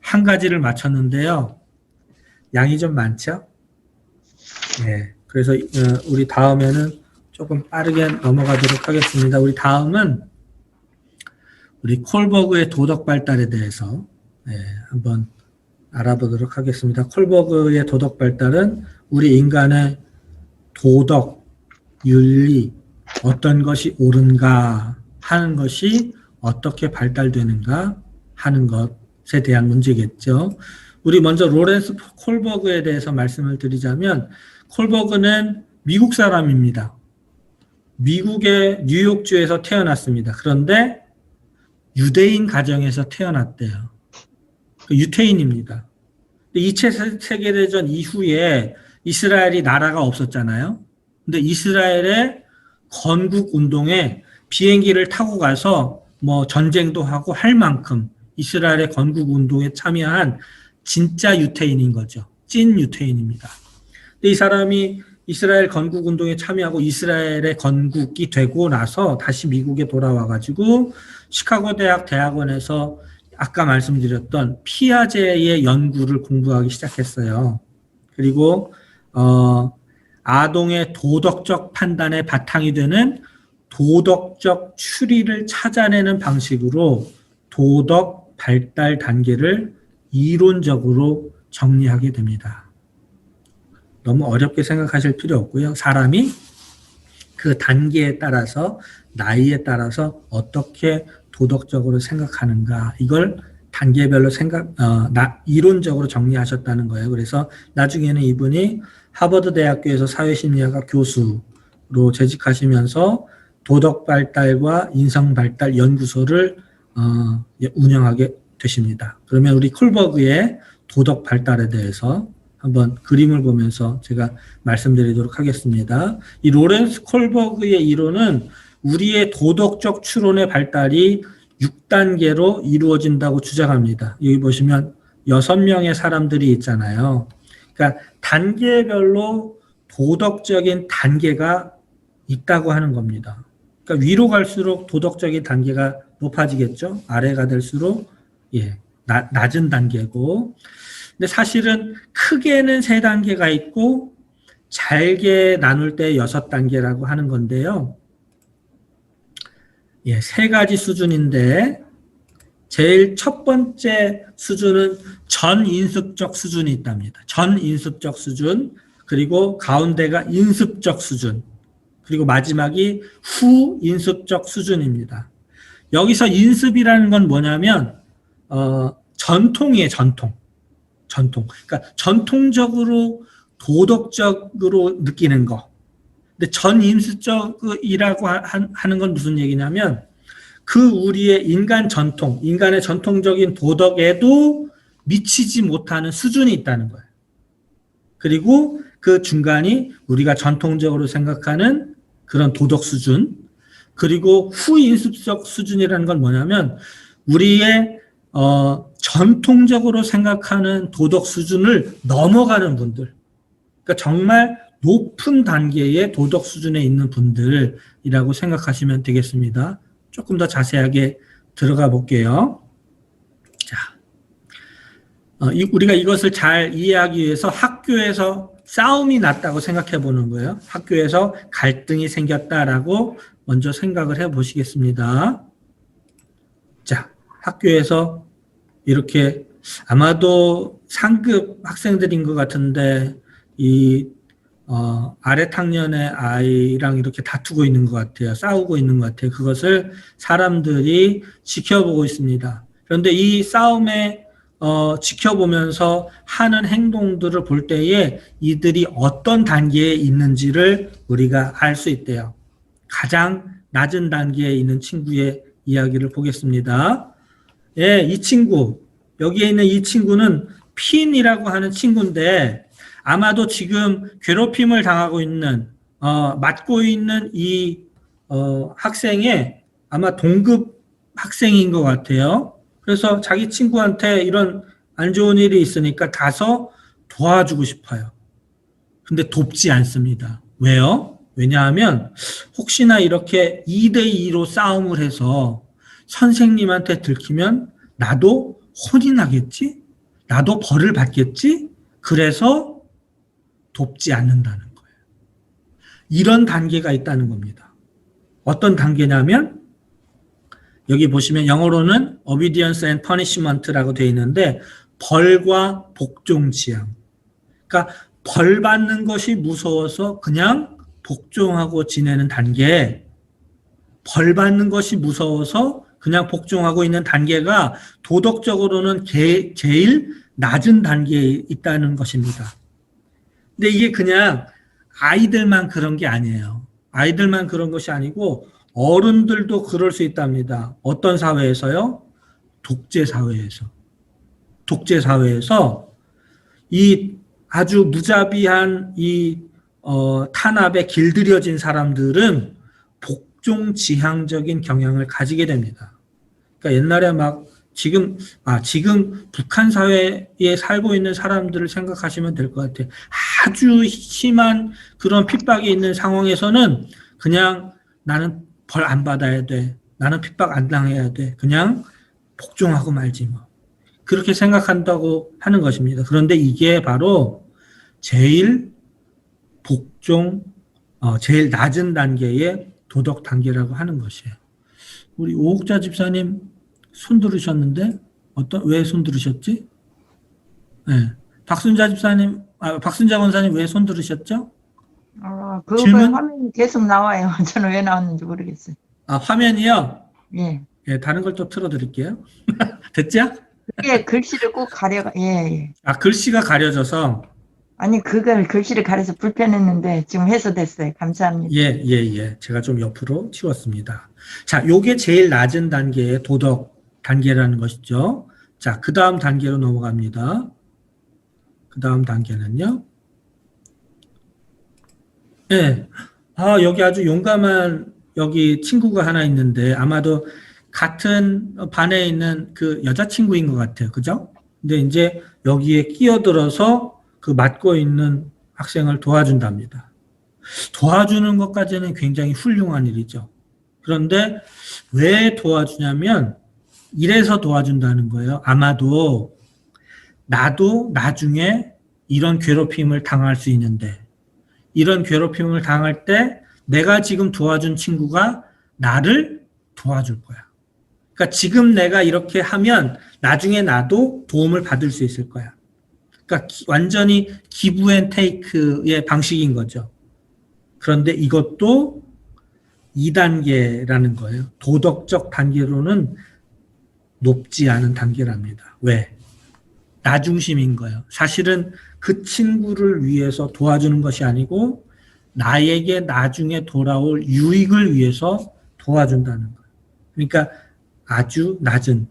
한 가지를 맞췄는데요. 양이 좀 많죠? 네. 그래서 우리 다음에는 조금 빠르게 넘어가도록 하겠습니다. 우리 다음은 우리 콜버그의 도덕 발달에 대해서 한번 알아보도록 하겠습니다. 콜버그의 도덕 발달은 우리 인간의 도덕, 윤리, 어떤 것이 옳은가 하는 것이 어떻게 발달되는가 하는 것에 대한 문제겠죠. 우리 먼저 로렌스 콜버그에 대해서 말씀을 드리자면 콜버그는 미국 사람입니다. 미국의 뉴욕주에서 태어났습니다. 그런데 유대인 가정에서 태어났대요. 유태인입니다. 2차 세계대전 이후에 이스라엘이 나라가 없었잖아요. 근데 이스라엘의 건국 운동에 비행기를 타고 가서 뭐 전쟁도 하고 할 만큼 이스라엘의 건국 운동에 참여한 진짜 유태인인 거죠. 찐 유태인입니다. 근데 이 사람이 이스라엘 건국 운동에 참여하고 이스라엘의 건국이 되고 나서 다시 미국에 돌아와 가지고 시카고 대학 대학원에서 아까 말씀드렸던 피아제의 연구를 공부하기 시작했어요. 그리고 아동의 도덕적 판단의 바탕이 되는 도덕적 추리를 찾아내는 방식으로 도덕 발달 단계를 이론적으로 정리하게 됩니다. 너무 어렵게 생각하실 필요 없고요. 사람이 그 단계에 따라서 나이에 따라서 어떻게 도덕적으로 생각하는가 이걸 단계별로 이론적으로 정리하셨다는 거예요. 그래서 나중에는 이분이 하버드 대학교에서 사회심리학과 교수로 재직하시면서 도덕 발달과 인성 발달 연구소를 운영하게 되십니다. 그러면 우리 콜버그의 도덕 발달에 대해서 한번 그림을 보면서 제가 말씀드리도록 하겠습니다. 이 로렌스 콜버그의 이론은 우리의 도덕적 추론의 발달이 6단계로 이루어진다고 주장합니다. 여기 보시면 6명의 사람들이 있잖아요. 그러니까 단계별로 도덕적인 단계가 있다고 하는 겁니다. 그러니까 위로 갈수록 도덕적인 단계가 높아지겠죠. 아래가 될수록 낮은 단계고. 근데 사실은 크게는 3단계가 있고 잘게 나눌 때 6단계라고 하는 건데요. 3가지 수준인데 제일 첫 번째 수준은 전인습적 수준이 있답니다. 전인습적 수준, 그리고 가운데가 인습적 수준, 그리고 마지막이 후인습적 수준입니다. 여기서 인습이라는 건 뭐냐면 전통이에요. 전통. 그러니까 전통적으로 도덕적으로 느끼는 거. 근데 전인습적이라고 하는 건 무슨 얘기냐면 그 우리의 인간의 전통적인 도덕에도 미치지 못하는 수준이 있다는 거예요. 그리고 그 중간이 우리가 전통적으로 생각하는 그런 도덕 수준, 그리고 후인습적 수준이라는 건 뭐냐면 우리의 전통적으로 생각하는 도덕 수준을 넘어가는 분들, 그러니까 정말 높은 단계의 도덕 수준에 있는 분들이라고 생각하시면 되겠습니다. 조금 더 자세하게 들어가 볼게요. 자, 우리가 이것을 잘 이해하기 위해서 학교에서 싸움이 났다고 생각해 보는 거예요. 학교에서 갈등이 생겼다라고 먼저 생각을 해 보시겠습니다. 자, 학교에서 이렇게 아마도 상급 학생들인 것 같은데 아래 학년의 아이랑 이렇게 다투고 있는 것 같아요. 싸우고 있는 것 같아요. 그것을 사람들이 지켜보고 있습니다. 그런데 이 싸움에 지켜보면서 하는 행동들을 볼 때에 이들이 어떤 단계에 있는지를 우리가 알 수 있대요. 가장 낮은 단계에 있는 친구의 이야기를 보겠습니다. 이 친구, 여기에 있는 이 친구는 핀이라고 하는 친구인데 아마도 지금 괴롭힘을 당하고 있는, 맞고 있는 이 학생의 아마 동급 학생인 것 같아요. 그래서 자기 친구한테 이런 안 좋은 일이 있으니까 가서 도와주고 싶어요. 근데 돕지 않습니다. 왜요? 왜냐하면 혹시나 이렇게 2대2로 싸움을 해서 선생님한테 들키면 나도 혼이 나겠지? 나도 벌을 받겠지? 그래서 돕지 않는다는 거예요. 이런 단계가 있다는 겁니다. 어떤 단계냐면 여기 보시면 영어로는 obedience and punishment라고 되어 있는데 벌과 복종 지향. 그러니까 벌 받는 것이 무서워서 그냥 복종하고 지내는 단계, 벌 받는 것이 무서워서 그냥 복종하고 있는 단계가 도덕적으로는 제일 낮은 단계에 있다는 것입니다. 근데 이게 그냥 아이들만 그런 게 아니에요. 아이들만 그런 것이 아니고 어른들도 그럴 수 있답니다. 어떤 사회에서요? 독재 사회에서. 독재 사회에서 이 아주 무자비한 이 탄압에 길들여진 사람들은 복종 지향적인 경향을 가지게 됩니다. 그러니까 옛날에 막 지금 북한 사회에 살고 있는 사람들을 생각하시면 될 것 같아요. 아주 심한 그런 핍박이 있는 상황에서는 그냥 나는 벌 안 받아야 돼. 나는 핍박 안 당해야 돼. 그냥 복종하고 말지 뭐. 그렇게 생각한다고 하는 것입니다. 그런데 이게 바로 제일 제일 낮은 단계의 도덕 단계라고 하는 것이에요. 우리 오옥자 집사님 손 들으셨는데 왜 손 들으셨지? 네. 박순자 권사님 왜 손 들으셨죠? 그거 질문? 화면이 계속 나와요. 저는 왜 나왔는지 모르겠어요. 화면이요? 예. 예, 다른 걸 또 틀어드릴게요. 됐죠? 그게 글씨를 꼭 예. 글씨가 가려져서. 아니, 그걸 글씨를 가려서 불편했는데 지금 해소됐어요. 감사합니다. 예. 제가 좀 옆으로 치웠습니다. 자, 요게 제일 낮은 단계의 도덕 단계라는 것이죠. 자, 그 다음 단계로 넘어갑니다. 그 다음 단계는요. 예. 여기 아주 용감한 여기 친구가 하나 있는데 아마도 같은 반에 있는 그 여자친구인 것 같아요. 그죠? 근데 이제 여기에 끼어들어서 그 맡고 있는 학생을 도와준답니다. 도와주는 것까지는 굉장히 훌륭한 일이죠. 그런데 왜 도와주냐면 이래서 도와준다는 거예요. 아마도 나도 나중에 이런 괴롭힘을 당할 수 있는데 이런 괴롭힘을 당할 때 내가 지금 도와준 친구가 나를 도와줄 거야. 그러니까 지금 내가 이렇게 하면 나중에 나도 도움을 받을 수 있을 거야. 그러니까 완전히 기브 앤 테이크의 방식인 거죠. 그런데 이것도 2단계라는 거예요. 도덕적 단계로는 높지 않은 단계랍니다. 왜? 나 중심인 거예요. 사실은 그 친구를 위해서 도와주는 것이 아니고 나에게 나중에 돌아올 유익을 위해서 도와준다는 거예요. 그러니까 아주 낮은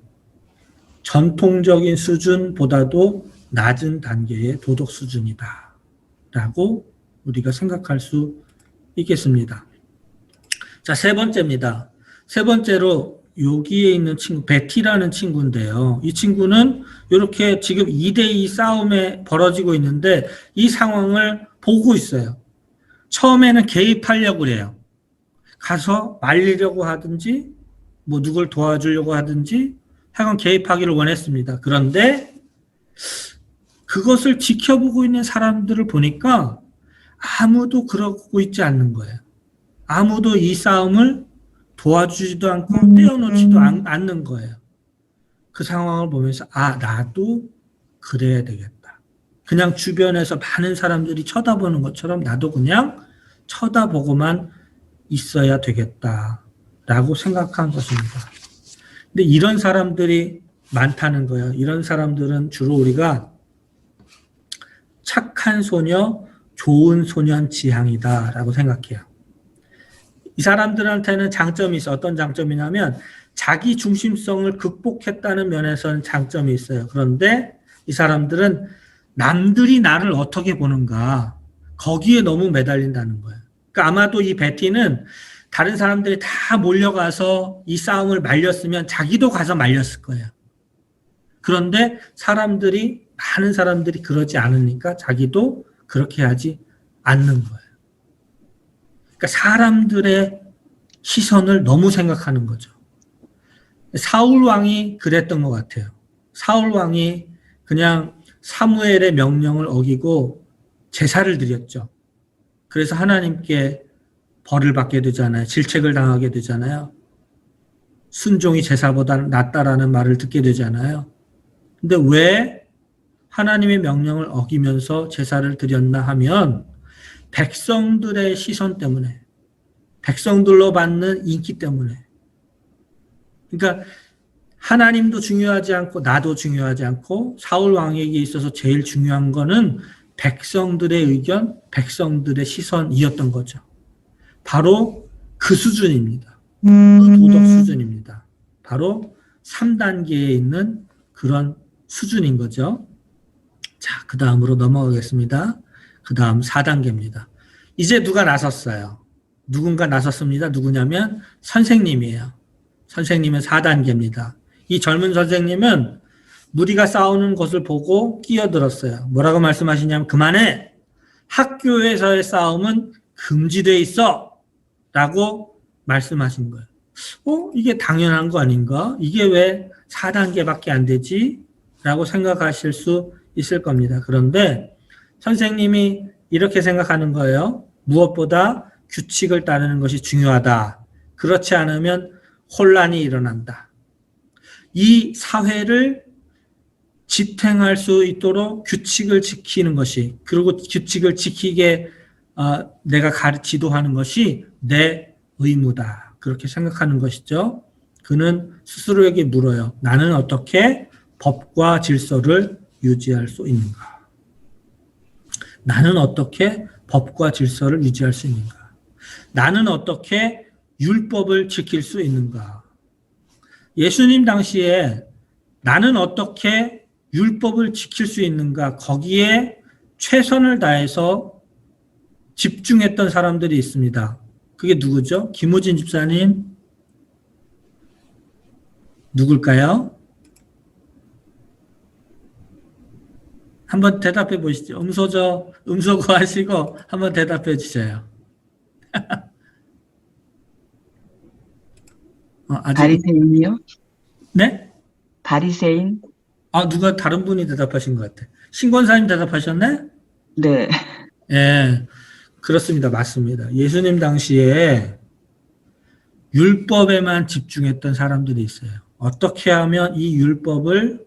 전통적인 수준보다도 낮은 단계의 도덕 수준이다 라고 우리가 생각할 수 있겠습니다. 자, 세 번째입니다. 세 번째로 여기에 있는 친구 베티라는 친구인데요. 이 친구는 이렇게 지금 2대2 싸움에 벌어지고 있는데 이 상황을 보고 있어요. 처음에는 개입하려고 그래요. 가서 말리려고 하든지 뭐 누굴 도와주려고 하든지 하여간 개입하기를 원했습니다. 그런데 그것을 지켜보고 있는 사람들을 보니까 아무도 그러고 있지 않는 거예요. 아무도 이 싸움을 도와주지도 않고 떼어놓지도 않는 거예요. 그 상황을 보면서 나도 그래야 되겠다. 그냥 주변에서 많은 사람들이 쳐다보는 것처럼 나도 그냥 쳐다보고만 있어야 되겠다라고 생각한 것입니다. 근데 이런 사람들이 많다는 거예요. 이런 사람들은 주로 우리가 착한 소녀, 좋은 소년 지향이다라고 생각해요. 이 사람들한테는 장점이 있어요. 어떤 장점이냐면 자기 중심성을 극복했다는 면에서는 장점이 있어요. 그런데 이 사람들은 남들이 나를 어떻게 보는가 거기에 너무 매달린다는 거예요. 그러니까 아마도 이 베티는 다른 사람들이 다 몰려가서 이 싸움을 말렸으면 자기도 가서 말렸을 거예요. 그런데 많은 사람들이 그러지 않으니까 자기도 그렇게 하지 않는 거예요. 그러니까 사람들의 시선을 너무 생각하는 거죠. 사울 왕이 그랬던 것 같아요. 사울 왕이 그냥 사무엘의 명령을 어기고 제사를 드렸죠. 그래서 하나님께 벌을 받게 되잖아요. 질책을 당하게 되잖아요. 순종이 제사보다 낫다라는 말을 듣게 되잖아요. 근데 왜 하나님의 명령을 어기면서 제사를 드렸나 하면 백성들의 시선 때문에, 백성들로 받는 인기 때문에. 그러니까 하나님도 중요하지 않고 나도 중요하지 않고 사울 왕에게 있어서 제일 중요한 거는 백성들의 의견, 백성들의 시선이었던 거죠. 바로 그 수준입니다. 그 도덕 수준입니다. 바로 3단계에 있는 그런 수준인 거죠. 자, 그 다음으로 넘어가겠습니다. 그 다음 4단계입니다. 이제 누가 나섰어요? 누군가 나섰습니다. 누구냐면 선생님이에요. 선생님은 4단계입니다. 이 젊은 선생님은 무리가 싸우는 것을 보고 끼어들었어요. 뭐라고 말씀하시냐면 그만해. 학교에서의 싸움은 금지돼 있어. 라고 말씀하신 거예요. 이게 당연한 거 아닌가? 이게 왜 4단계밖에 안 되지? 라고 생각하실 수 있을 겁니다. 그런데 선생님이 이렇게 생각하는 거예요. 무엇보다 규칙을 따르는 것이 중요하다. 그렇지 않으면 혼란이 일어난다. 이 사회를 지탱할 수 있도록 규칙을 지키는 것이, 그리고 규칙을 지키게 내가 지도하는 것이 내 의무다. 그렇게 생각하는 것이죠. 그는 스스로에게 물어요. 나는 어떻게 법과 질서를 유지할 수 있는가? 나는 어떻게 법과 질서를 유지할 수 있는가? 나는 어떻게 율법을 지킬 수 있는가? 예수님 당시에 나는 어떻게 율법을 지킬 수 있는가? 거기에 최선을 다해서 집중했던 사람들이 있습니다. 그게 누구죠? 김우진 집사님? 누굴까요? 한번 대답해 보시죠. 음소거 하시고 한번 대답해 주세요. 바리새인이요? 네? 바리새인? 누가 다른 분이 대답하신 것 같아. 신권사님 대답하셨네? 네. 예, 그렇습니다. 맞습니다. 예수님 당시에 율법에만 집중했던 사람들이 있어요. 어떻게 하면 이 율법을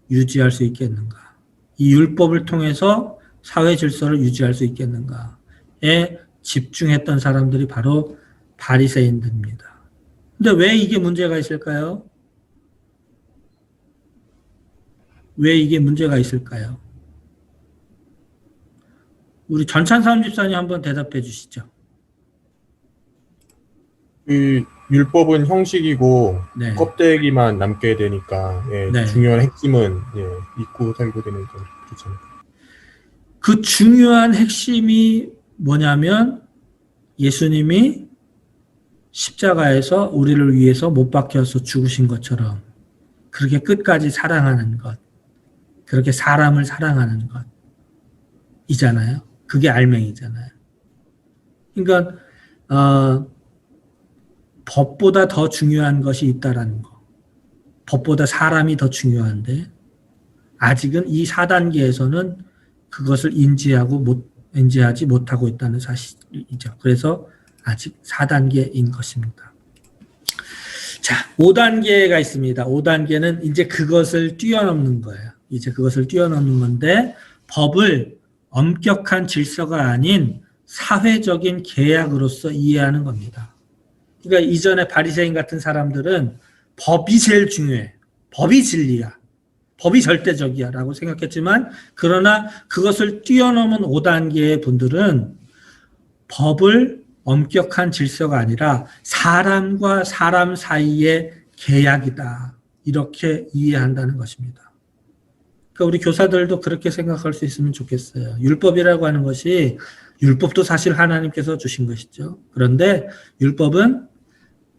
유지할 수 있겠는가? 이 율법을 통해서 사회 질서를 유지할 수 있겠는가에 집중했던 사람들이 바로 바리새인들입니다. 근데 왜 이게 문제가 있을까요? 왜 이게 문제가 있을까요? 우리 전찬삼 집사님 한번 대답해 주시죠. 그 율법은 형식이고 네. 껍데기만 남게 되니까 네. 중요한 핵심은 잊고 살게 되는 점 그렇지 않을까. 그 중요한 핵심이 뭐냐면 예수님이 십자가에서 우리를 위해서 못 박혀서 죽으신 것처럼 그렇게 끝까지 사랑하는 것, 그렇게 사람을 사랑하는 것이잖아요. 그게 알맹이잖아요. 그러니까 법보다 더 중요한 것이 있다라는 거. 법보다 사람이 더 중요한데 아직은 이 4단계에서는 그것을 인지하지 못하고 있다는 사실이죠. 그래서 아직 4단계인 것입니다. 자, 5단계가 있습니다. 5단계는 이제 그것을 뛰어넘는 거예요. 이제 그것을 뛰어넘는 건데 법을 엄격한 질서가 아닌 사회적인 계약으로서 이해하는 겁니다. 그러니까 이전에 바리새인 같은 사람들은 법이 제일 중요해. 법이 진리야. 법이 절대적이야 라고 생각했지만 그러나 그것을 뛰어넘은 5단계의 분들은 법을 엄격한 질서가 아니라 사람과 사람 사이의 계약이다. 이렇게 이해한다는 것입니다. 그러니까 우리 교사들도 그렇게 생각할 수 있으면 좋겠어요. 율법이라고 하는 것이 율법도 사실 하나님께서 주신 것이죠. 그런데 율법은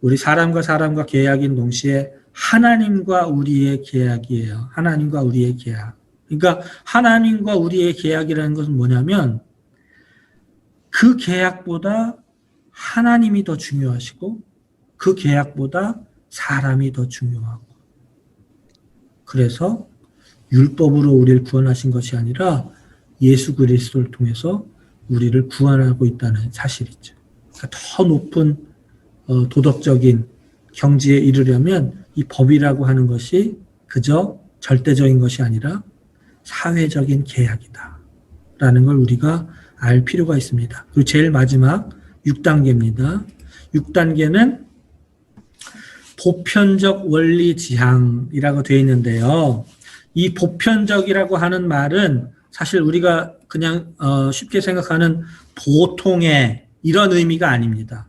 우리 사람과 계약인 동시에 하나님과 우리의 계약이에요. 하나님과 우리의 계약. 그러니까 하나님과 우리의 계약이라는 것은 뭐냐면 그 계약보다 하나님이 더 중요하시고 그 계약보다 사람이 더 중요하고 그래서 율법으로 우리를 구원하신 것이 아니라 예수 그리스도를 통해서 우리를 구원하고 있다는 사실이죠. 그러니까 더 높은 도덕적인 경지에 이르려면 이 법이라고 하는 것이 그저 절대적인 것이 아니라 사회적인 계약이다 라는 걸 우리가 알 필요가 있습니다. 그리고 제일 마지막 6단계입니다. 6단계는 보편적 원리 지향이라고 되어 있는데요. 이 보편적이라고 하는 말은 사실 우리가 그냥 쉽게 생각하는 보통의 이런 의미가 아닙니다.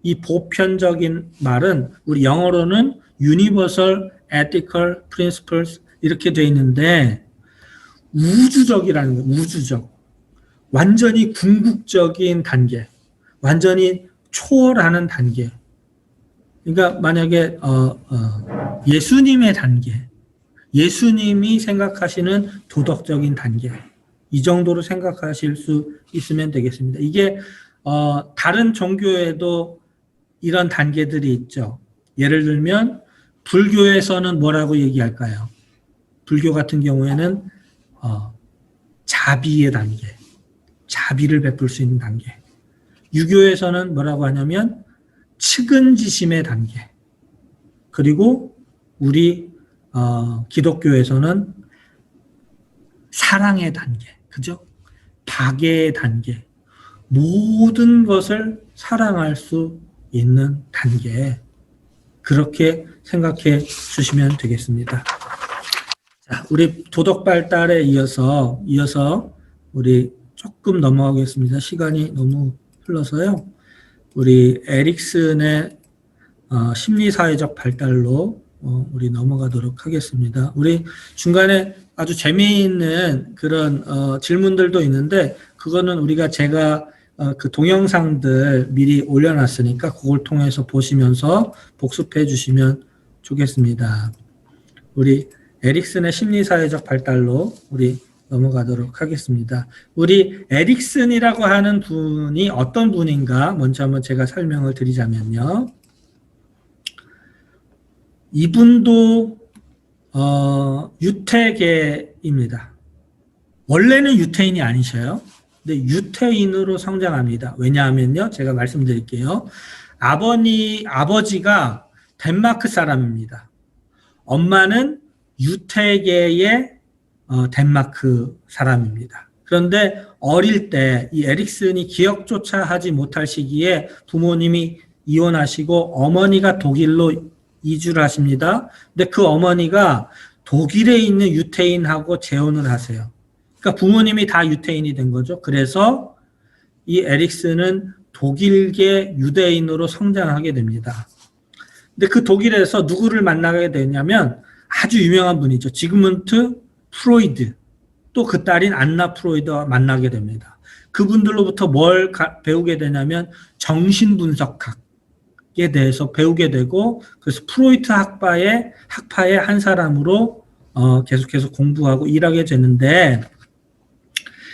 이 보편적인 말은 우리 영어로는 universal ethical principles 이렇게 되어 있는데 우주적이라는 거예요. 우주적. 완전히 궁극적인 단계. 완전히 초월하는 단계. 그러니까 만약에 예수님의 단계. 예수님이 생각하시는 도덕적인 단계. 이 정도로 생각하실 수 있으면 되겠습니다. 이게 다른 종교에도 이런 단계들이 있죠. 예를 들면 불교에서는 뭐라고 얘기할까요? 불교 같은 경우에는 자비의 단계, 자비를 베풀 수 있는 단계. 유교에서는 뭐라고 하냐면 측은지심의 단계. 그리고 우리 기독교에서는 사랑의 단계, 그죠? 박애의 단계. 모든 것을 사랑할 수 있는 단계. 그렇게 생각해 주시면 되겠습니다. 자, 우리 도덕 발달에 이어서 우리 조금 넘어가겠습니다. 시간이 너무 흘러서요. 우리 에릭슨의 심리사회적 발달로 우리 넘어가도록 하겠습니다. 우리 중간에 아주 재미있는 그런 질문들도 있는데 그거는 우리가 제가 그 동영상들 미리 올려놨으니까 그걸 통해서 보시면서 복습해 주시면 좋겠습니다. 우리 에릭슨의 심리사회적 발달로 우리 넘어가도록 하겠습니다. 우리 에릭슨이라고 하는 분이 어떤 분인가 먼저 한번 제가 설명을 드리자면요. 이분도 유태계입니다. 원래는 유태인이 아니셔요. 근데 유태인으로 성장합니다. 왜냐하면요. 제가 말씀드릴게요. 아버지가 덴마크 사람입니다. 엄마는 유태계의 덴마크 사람입니다. 그런데 어릴 때 이 에릭슨이 기억조차 하지 못할 시기에 부모님이 이혼하시고 어머니가 독일로 이주를 하십니다. 근데 그 어머니가 독일에 있는 유태인하고 재혼을 하세요. 그러니까 부모님이 다 유태인이 된 거죠. 그래서 이 에릭슨은 독일계 유대인으로 성장하게 됩니다. 근데 그 독일에서 누구를 만나게 되냐면 아주 유명한 분이죠. 지그문트 프로이드. 또 그 딸인 안나 프로이드와 만나게 됩니다. 그분들로부터 뭘 배우게 되냐면 정신분석학에 대해서 배우게 되고 그래서 프로이트 학파의 한 사람으로 계속해서 공부하고 일하게 되는데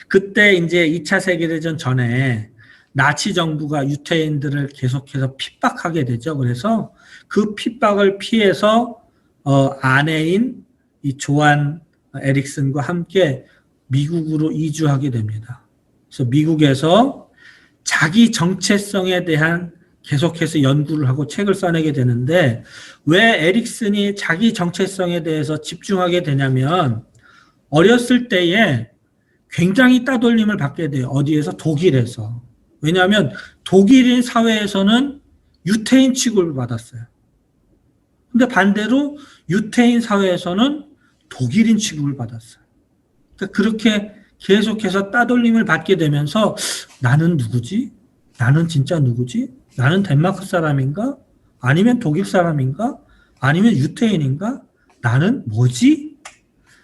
그때 이제 2차 세계대전 전에 나치 정부가 유태인들을 계속해서 핍박하게 되죠. 그래서 그 핍박을 피해서 아내인 이 조안 에릭슨과 함께 미국으로 이주하게 됩니다. 그래서 미국에서 자기 정체성에 대한 계속해서 연구를 하고 책을 써내게 되는데 왜 에릭슨이 자기 정체성에 대해서 집중하게 되냐면 어렸을 때에 굉장히 따돌림을 받게 돼요. 어디에서? 독일에서. 왜냐하면 독일인 사회에서는 유태인 취급을 받았어요. 근데 반대로 유태인 사회에서는 독일인 취급을 받았어요. 그러니까 그렇게 계속해서 따돌림을 받게 되면서 나는 누구지? 나는 진짜 누구지? 나는 덴마크 사람인가? 아니면 독일 사람인가? 아니면 유태인인가? 나는 뭐지?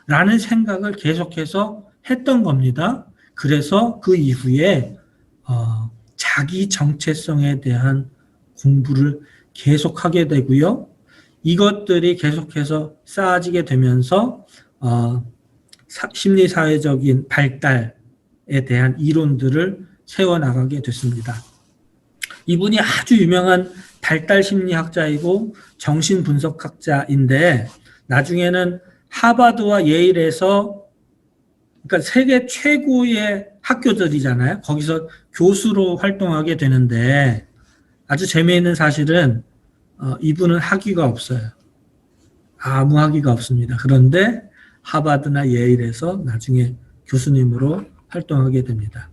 라는 생각을 계속해서 했던 겁니다. 그래서 그 이후에 자기 정체성에 대한 공부를 계속하게 되고요. 이것들이 계속해서 쌓아지게 되면서 심리사회적인 발달에 대한 이론들을 세워나가게 됐습니다. 이분이 아주 유명한 발달심리학자이고 정신분석학자인데 나중에는 하버드와 예일에서 그러니까 세계 최고의 학교들이잖아요. 거기서 교수로 활동하게 되는데 아주 재미있는 사실은 이분은 학위가 없어요. 아무 학위가 없습니다. 그런데 하버드나 예일에서 나중에 교수님으로 활동하게 됩니다.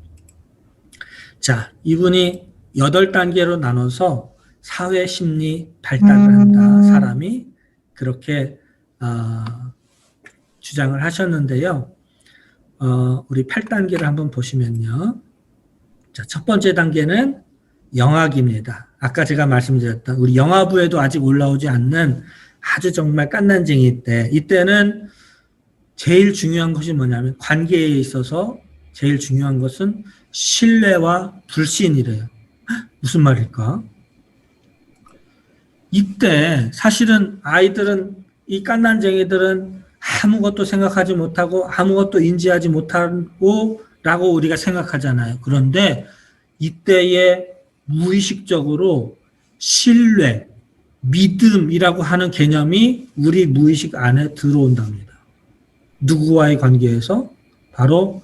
자, 이분이 8단계로 나눠서 사회 심리 발달을 한다. 사람이 그렇게 주장을 하셨는데요. 우리 8단계를 한번 보시면요. 자, 첫 번째 단계는 영학입니다. 아까 제가 말씀드렸던 우리 영화부에도 아직 올라오지 않는 아주 정말 깐난쟁이 때, 이때는 제일 중요한 것이 뭐냐면 관계에 있어서 제일 중요한 것은 신뢰와 불신이래요. 무슨 말일까? 이때 사실은 아이들은, 이 깐난쟁이들은 아무것도 생각하지 못하고 아무것도 인지하지 못하고 라고 우리가 생각하잖아요. 그런데 이때에 무의식적으로 신뢰, 믿음이라고 하는 개념이 우리 무의식 안에 들어온답니다. 누구와의 관계에서? 바로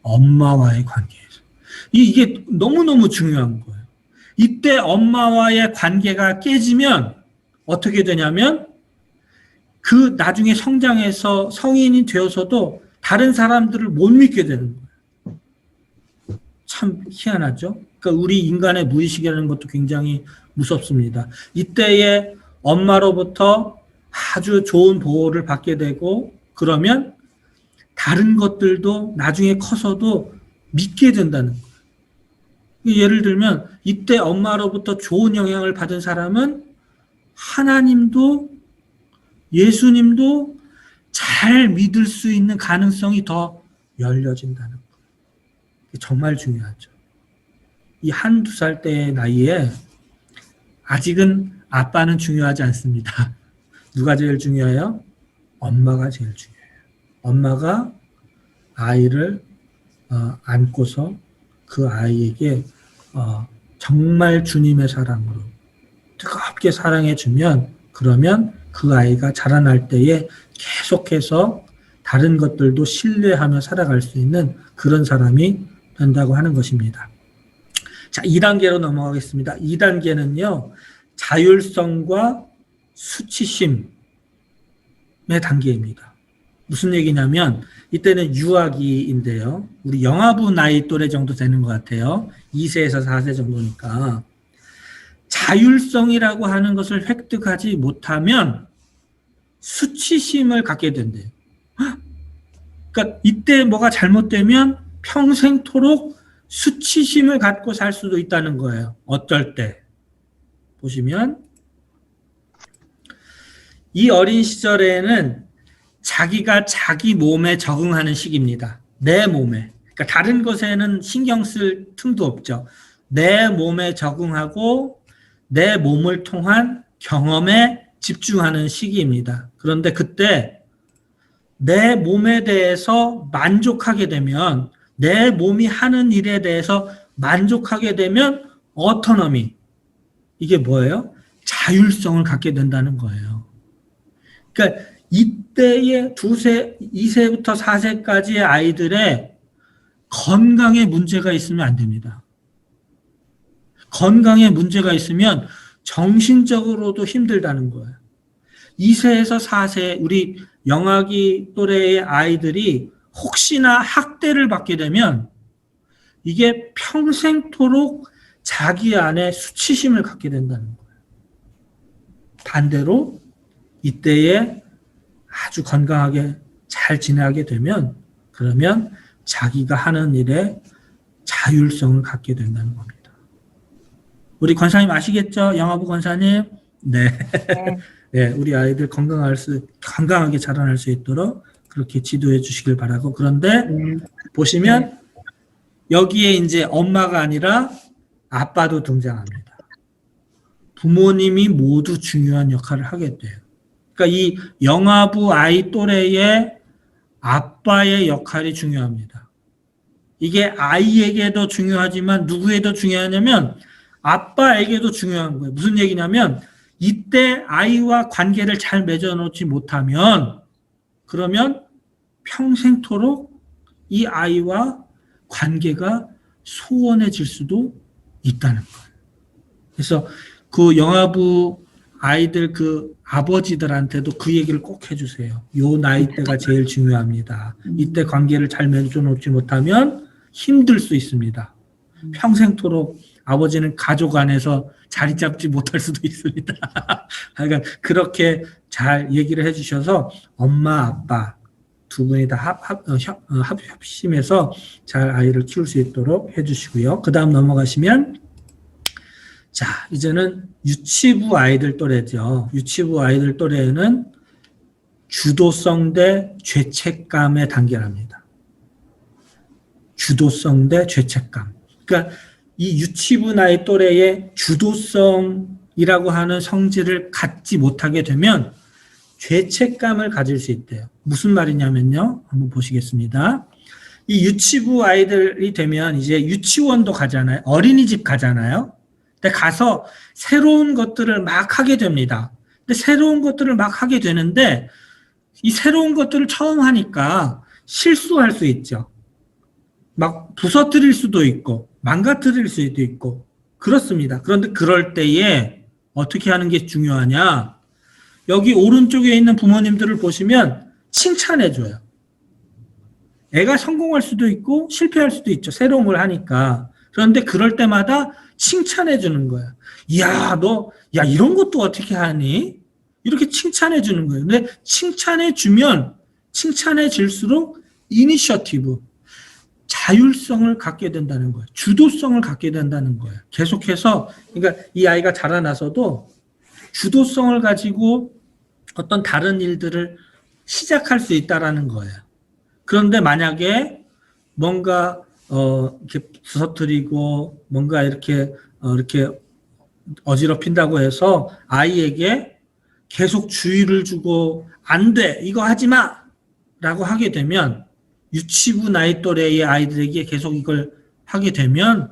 엄마와의 관계에서. 이게 너무너무 중요한 거예요. 이때 엄마와의 관계가 깨지면 어떻게 되냐면 그 나중에 성장해서 성인이 되어서도 다른 사람들을 못 믿게 되는 거예요. 참 희한하죠? 그러니까 우리 인간의 무의식이라는 것도 굉장히 무섭습니다. 이때에 엄마로부터 아주 좋은 보호를 받게 되고 그러면 다른 것들도 나중에 커서도 믿게 된다는 거예요. 예를 들면 이때 엄마로부터 좋은 영향을 받은 사람은 하나님도 예수님도 잘 믿을 수 있는 가능성이 더 열려진다는 거예요. 정말 중요하죠. 이 1~2살 때의 나이에 아직은 아빠는 중요하지 않습니다. 누가 제일 중요해요? 엄마가 제일 중요해요. 엄마가 아이를 안고서 그 아이에게 정말 주님의 사랑으로 뜨겁게 사랑해주면 그러면 그 아이가 자라날 때에 계속해서 다른 것들도 신뢰하며 살아갈 수 있는 그런 사람이 된다고 하는 것입니다. 자, 2단계로 넘어가겠습니다. 2단계는요, 자율성과 수치심의 단계입니다. 무슨 얘기냐면, 이때는 유아기인데요. 우리 영아부 나이 또래 정도 되는 것 같아요. 2세에서 4세 정도니까. 자율성이라고 하는 것을 획득하지 못하면 수치심을 갖게 된대요. 그러니까 이때 뭐가 잘못되면 평생토록 수치심을 갖고 살 수도 있다는 거예요. 어떨 때? 보시면 이 어린 시절에는 자기가 자기 몸에 적응하는 시기입니다. 내 몸에. 그러니까 다른 것에는 신경 쓸 틈도 없죠. 내 몸에 적응하고 내 몸을 통한 경험에 집중하는 시기입니다. 그런데 그때 내 몸에 대해서 만족하게 되면 내 몸이 하는 일에 대해서 만족하게 되면 어토노미, 이게 뭐예요? 자율성을 갖게 된다는 거예요. 그러니까 이때의 2세부터 4세까지의 아이들의 건강에 문제가 있으면 안 됩니다. 건강에 문제가 있으면 정신적으로도 힘들다는 거예요. 2세에서 4세 우리 영아기 또래의 아이들이 혹시나 학대를 받게 되면 이게 평생토록 자기 안에 수치심을 갖게 된다는 거예요. 반대로 이때에 아주 건강하게 잘 지내게 되면 그러면 자기가 하는 일에 자율성을 갖게 된다는 겁니다. 우리 권사님 아시겠죠? 영아부 권사님? 네. 네, 우리 아이들 건강하게 자라날 수 있도록 그렇게 지도해 주시길 바라고. 그런데 보시면 여기에 이제 엄마가 아니라 아빠도 등장합니다. 부모님이 모두 중요한 역할을 하게 돼요. 그러니까 이 영아부 아이 또래의 아빠의 역할이 중요합니다. 이게 아이에게도 중요하지만 누구에도 중요하냐면 아빠에게도 중요한 거예요. 무슨 얘기냐면 이때 아이와 관계를 잘 맺어놓지 못하면 그러면 평생토록 이 아이와 관계가 소원해질 수도 있다는 거예요. 그래서 그 영아부 아이들 그 아버지들한테도 그 얘기를 꼭 해주세요. 요 나이 때가 제일 중요합니다. 이때 관계를 잘 맺어놓지 못하면 힘들 수 있습니다. 평생토록 아버지는 가족 안에서 자리 잡지 못할 수도 있습니다. 그러니까 그렇게 잘 얘기를 해주셔서 엄마, 아빠 두 분이 다 합심해서 잘 아이를 키울 수 있도록 해주시고요. 그 다음 넘어가시면 자, 이제는 유치부 아이들 또래죠. 유치부 아이들 또래는 주도성 대 죄책감의 단계랍니다. 주도성 대 죄책감. 그러니까 이 유치부 나이 또래의 주도성이라고 하는 성질을 갖지 못하게 되면 죄책감을 가질 수 있대요. 무슨 말이냐면요. 한번 보시겠습니다. 이 유치부 아이들이 되면 이제 유치원도 가잖아요. 어린이집 가잖아요. 근데 가서 새로운 것들을 막 하게 됩니다. 근데 새로운 것들을 막 하게 되는데 이 새로운 것들을 처음 하니까 실수할 수 있죠. 막 부서뜨릴 수도 있고 망가뜨릴 수도 있고 그렇습니다. 그런데 그럴 때에 어떻게 하는 게 중요하냐? 여기 오른쪽에 있는 부모님들을 보시면 칭찬해줘요. 애가 성공할 수도 있고 실패할 수도 있죠. 새로운 걸 하니까. 그런데 그럴 때마다 칭찬해주는 거야. 이야, 너, 야, 이런 것도 어떻게 하니? 이렇게 칭찬해주는 거예요. 근데 칭찬해주면 칭찬해질수록 이니셔티브, 자율성을 갖게 된다는 거예요. 주도성을 갖게 된다는 거예요. 계속해서, 그러니까 이 아이가 자라나서도 주도성을 가지고 어떤 다른 일들을 시작할 수 있다라는 거예요. 그런데 만약에 뭔가 이렇게 부서뜨리고 뭔가 이렇게 어지럽힌다고 해서 아이에게 계속 주의를 주고 안 돼, 이거 하지 마라고 하게 되면 유치부 나이 또래의 아이들에게 계속 이걸 하게 되면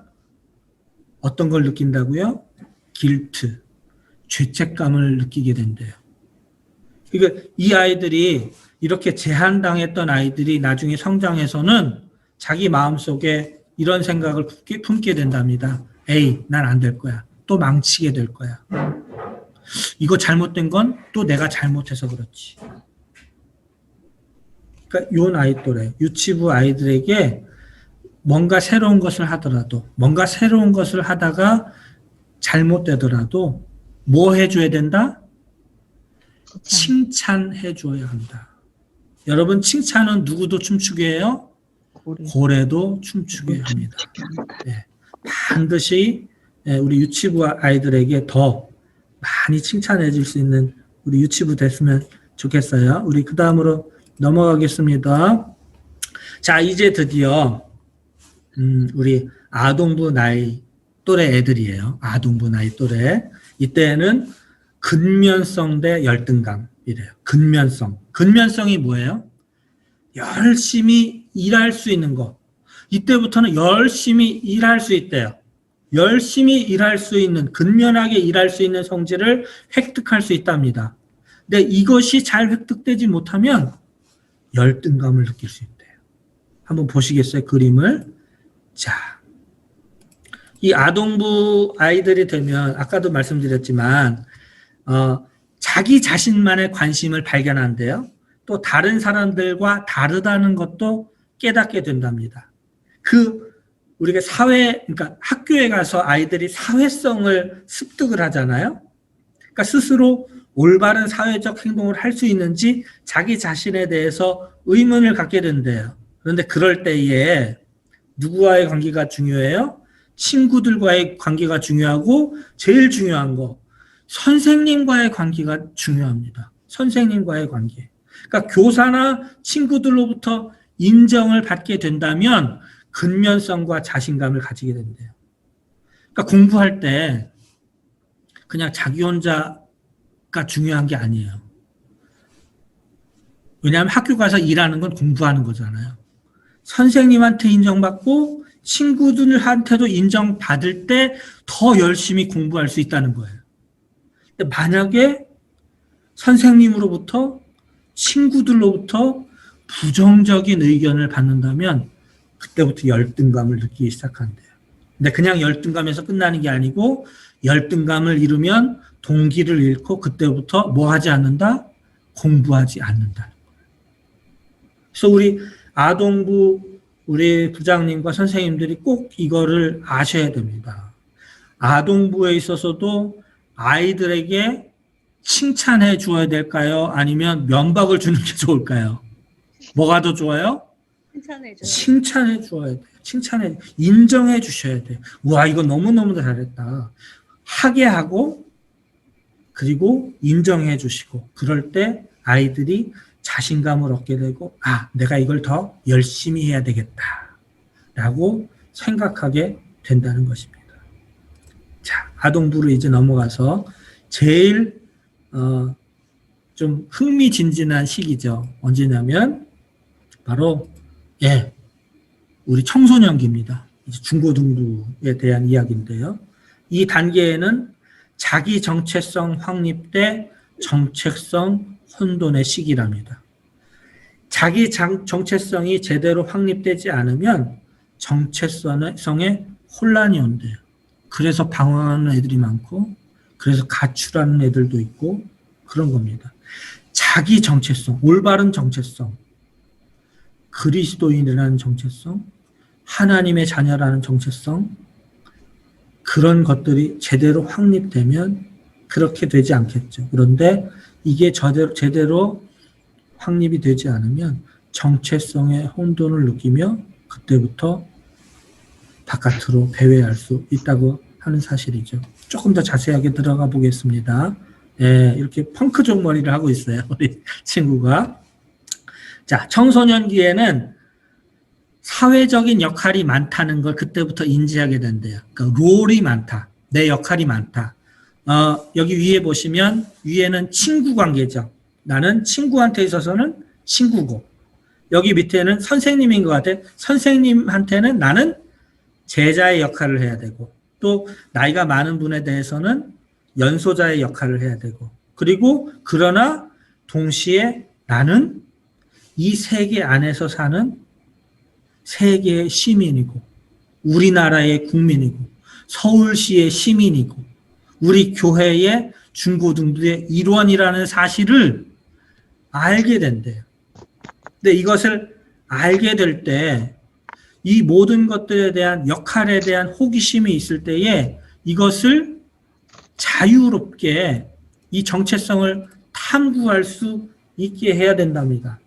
어떤 걸 느낀다고요? 길트, 죄책감을 느끼게 된대요. 그러니까 이 아이들이 이렇게 제한당했던 아이들이 나중에 성장해서는 자기 마음속에 이런 생각을 품게 된답니다. 에이, 난 안 될 거야. 또 망치게 될 거야. 이거 잘못된 건 또 내가 잘못해서 그렇지. 그러니까 요 나이 또래, 유치부 아이들에게 뭔가 새로운 것을 하더라도, 뭔가 새로운 것을 하다가 잘못되더라도 뭐 해줘야 된다? 칭찬해줘야 한다. 여러분, 칭찬은 누구도 춤추게 해요? 고래도 춤추게 합니다. 네, 반드시 우리 유치부 아이들에게 더 많이 칭찬해 줄 수 있는 우리 유치부 됐으면 좋겠어요. 우리 그 다음으로 넘어가겠습니다. 자, 이제 드디어 우리 아동부 나이 또래 애들이에요. 아동부 나이 또래. 이때는 근면성 대 열등감이래요. 근면성. 근면성이 뭐예요? 열심히 일할 수 있는 거. 이때부터는 열심히 일할 수 있대요. 열심히 일할 수 있는, 근면하게 일할 수 있는 성질을 획득할 수 있답니다. 근데 이것이 잘 획득되지 못하면 열등감을 느낄 수 있대요. 한번 보시겠어요? 그림을. 자, 이 아동부 아이들이 되면 아까도 말씀드렸지만 자기 자신만의 관심을 발견한대요. 또 다른 사람들과 다르다는 것도 깨닫게 된답니다. 우리가 그러니까 학교에 가서 아이들이 사회성을 습득을 하잖아요. 그러니까 스스로 올바른 사회적 행동을 할 수 있는지 자기 자신에 대해서 의문을 갖게 된대요. 그런데 그럴 때에 누구와의 관계가 중요해요? 친구들과의 관계가 중요하고 제일 중요한 거 선생님과의 관계가 중요합니다. 선생님과의 관계. 그러니까 교사나 친구들로부터 인정을 받게 된다면 근면성과 자신감을 가지게 된대요. 그러니까 공부할 때 그냥 자기 혼자가 중요한 게 아니에요. 왜냐하면 학교 가서 일하는 건 공부하는 거잖아요. 선생님한테 인정받고 친구들한테도 인정받을 때 더 열심히 공부할 수 있다는 거예요. 만약에 선생님으로부터 친구들로부터 부정적인 의견을 받는다면 그때부터 열등감을 느끼기 시작한대요. 근데 그냥 열등감에서 끝나는 게 아니고 열등감을 잃으면 동기를 잃고 그때부터 뭐 하지 않는다? 공부하지 않는다. 그래서 우리 아동부 우리 부장님과 선생님들이 꼭 이거를 아셔야 됩니다. 아동부에 있어서도 아이들에게 칭찬해 주어야 될까요? 아니면 면박을 주는 게 좋을까요? 뭐가 더 좋아요? 칭찬해 주어야 돼요. 인정해 주셔야 돼요. 와, 이거 너무너무 잘했다. 하게 하고, 그리고 인정해 주시고, 그럴 때 아이들이 자신감을 얻게 되고, 아, 내가 이걸 더 열심히 해야 되겠다. 라고 생각하게 된다는 것입니다. 자, 아동부로 이제 넘어가서 제일, 좀 흥미진진한 시기죠. 언제냐면, 바로, 우리 청소년기입니다. 이제 중고등부에 대한 이야기인데요. 이 단계에는 자기 정체성 확립 때 정체성 혼돈의 시기랍니다. 자기 정체성이 제대로 확립되지 않으면 정체성에 혼란이 온대요. 그래서 방황하는 애들이 많고, 그래서 가출하는 애들도 있고, 그런 겁니다. 자기 정체성, 올바른 정체성, 그리스도인이라는 정체성, 하나님의 자녀라는 정체성, 그런 것들이 제대로 확립되면 그렇게 되지 않겠죠. 그런데 이게 제대로 확립이 되지 않으면 정체성의 혼돈을 느끼며 그때부터 바깥으로 배회할 수 있다고 하는 사실이죠. 조금 더 자세하게 들어가 보겠습니다. 이렇게 펑크족 머리를 하고 있어요. 우리 친구가. 자, 청소년기에는 사회적인 역할이 많다는 걸 그때부터 인지하게 된대요. 그러니까 롤이 많다. 내 역할이 많다. 여기 위에 보시면 위에는 친구 관계죠. 나는 친구한테 있어서는 친구고, 여기 밑에는 선생님인 것 같아. 선생님한테는 나는 제자의 역할을 해야 되고, 또 나이가 많은 분에 대해서는 연소자의 역할을 해야 되고, 그리고 그러나 동시에 나는 이 세계 안에서 사는 세계의 시민이고, 우리나라의 국민이고, 서울시의 시민이고, 우리 교회의 중고등부의 일원이라는 사실을 알게 된대요. 근데 이것을 알게 될 때 이 모든 것들에 대한 역할에 대한 호기심이 있을 때에 이것을 자유롭게 이 정체성을 탐구할 수 있게 해야 된답니다.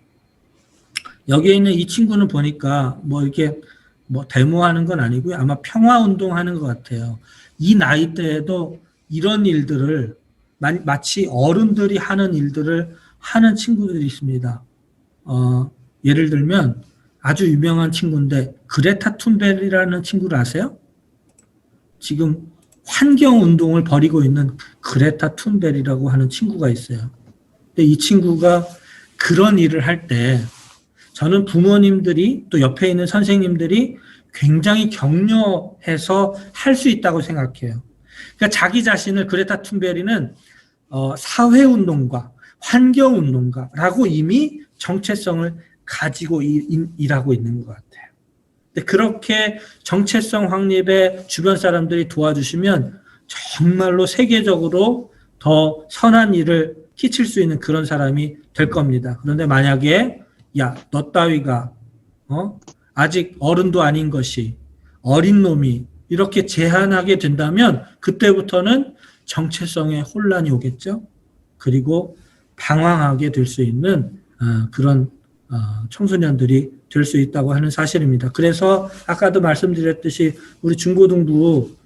여기에 있는 이 친구는 보니까 이렇게 데모하는 건 아니고요. 아마 평화운동 하는 것 같아요. 이 나이대에도 이런 일들을 마치 어른들이 하는 일들을 하는 친구들이 있습니다. 예를 들면 아주 유명한 친구인데 그레타 툰베리라는 친구를 아세요? 지금 환경운동을 벌이고 있는 그레타 툰베리라고 하는 친구가 있어요. 근데 이 친구가 그런 일을 할 때 저는 부모님들이 또 옆에 있는 선생님들이 굉장히 격려해서 할 수 있다고 생각해요. 그러니까 자기 자신을 그레타 툰베리는 사회운동가, 환경운동가라고 이미 정체성을 가지고 일하고 있는 것 같아요. 근데 그렇게 정체성 확립에 주변 사람들이 도와주시면 정말로 세계적으로 더 선한 일을 끼칠 수 있는 그런 사람이 될 겁니다. 그런데 만약에 야, 너 따위가 아직 어른도 아닌 것이 어린 놈이 이렇게 제한하게 된다면 그때부터는 정체성에 혼란이 오겠죠. 그리고 방황하게 될 수 있는 그런 청소년들이 될 수 있다고 하는 사실입니다. 그래서 아까도 말씀드렸듯이 우리 중고등부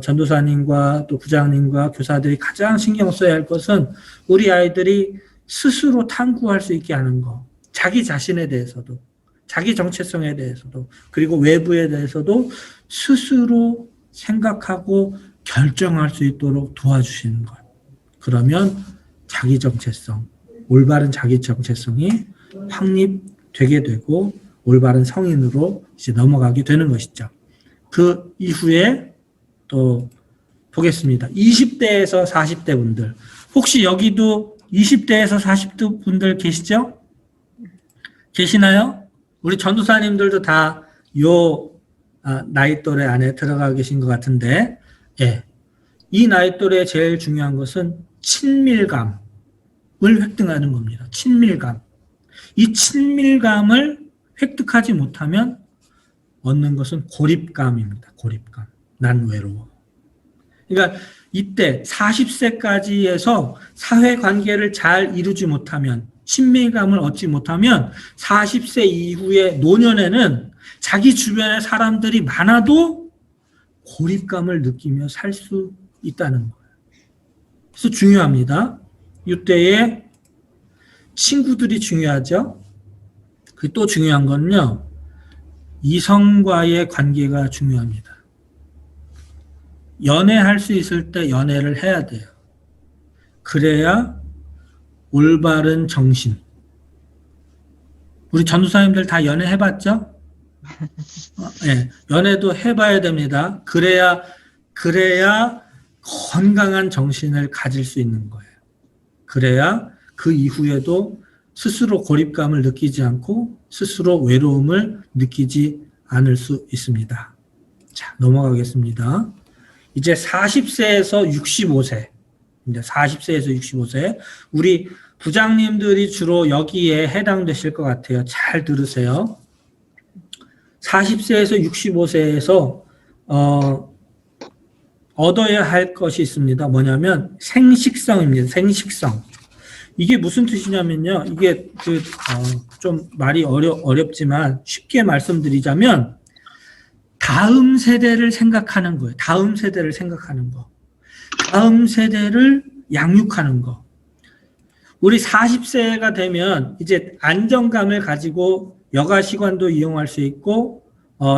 전도사님과 또 부장님과 교사들이 가장 신경 써야 할 것은 우리 아이들이 스스로 탐구할 수 있게 하는 거. 자기 자신에 대해서도, 자기 정체성에 대해서도, 그리고 외부에 대해서도 스스로 생각하고 결정할 수 있도록 도와주시는 것. 그러면 자기 정체성, 올바른 자기 정체성이 확립되게 되고 올바른 성인으로 이제 넘어가게 되는 것이죠. 그 이후에 또 보겠습니다. 20대에서 40대 분들. 혹시 여기도 20대에서 40대 분들 계시죠? 계시나요? 우리 전도사님들도 다 요 나이 또래 안에 들어가 계신 것 같은데, 예. 이 나이 또래에 제일 중요한 것은 친밀감을 획득하는 겁니다. 친밀감. 이 친밀감을 획득하지 못하면 얻는 것은 고립감입니다. 고립감. 난 외로워. 그러니까 이때 40세까지에서 사회관계를 잘 이루지 못하면, 친밀감을 얻지 못하면 40세 이후의 노년에는 자기 주변에 사람들이 많아도 고립감을 느끼며 살 수 있다는 거예요. 그래서 중요합니다. 이때에 친구들이 중요하죠. 그리고 또 중요한 건요, 이성과의 관계가 중요합니다. 연애할 수 있을 때 연애를 해야 돼요. 그래야 올바른 정신. 우리 전도사님들 다 연애해봤죠? 네, 연애도 해봐야 됩니다. 그래야 건강한 정신을 가질 수 있는 거예요. 그래야 그 이후에도 스스로 고립감을 느끼지 않고 스스로 외로움을 느끼지 않을 수 있습니다. 자, 넘어가겠습니다. 이제 40세에서 65세. 이제 40세에서 65세. 우리 부장님들이 주로 여기에 해당되실 것 같아요. 잘 들으세요. 40세에서 65세에서 얻어야 할 것이 있습니다. 뭐냐면 생식성입니다. 생식성. 이게 무슨 뜻이냐면요. 이게 좀 말이 어렵지만 쉽게 말씀드리자면 다음 세대를 생각하는 거예요. 다음 세대를 생각하는 거. 다음 세대를 양육하는 거. 우리 40세가 되면 이제 안정감을 가지고 여가 시간도 이용할 수 있고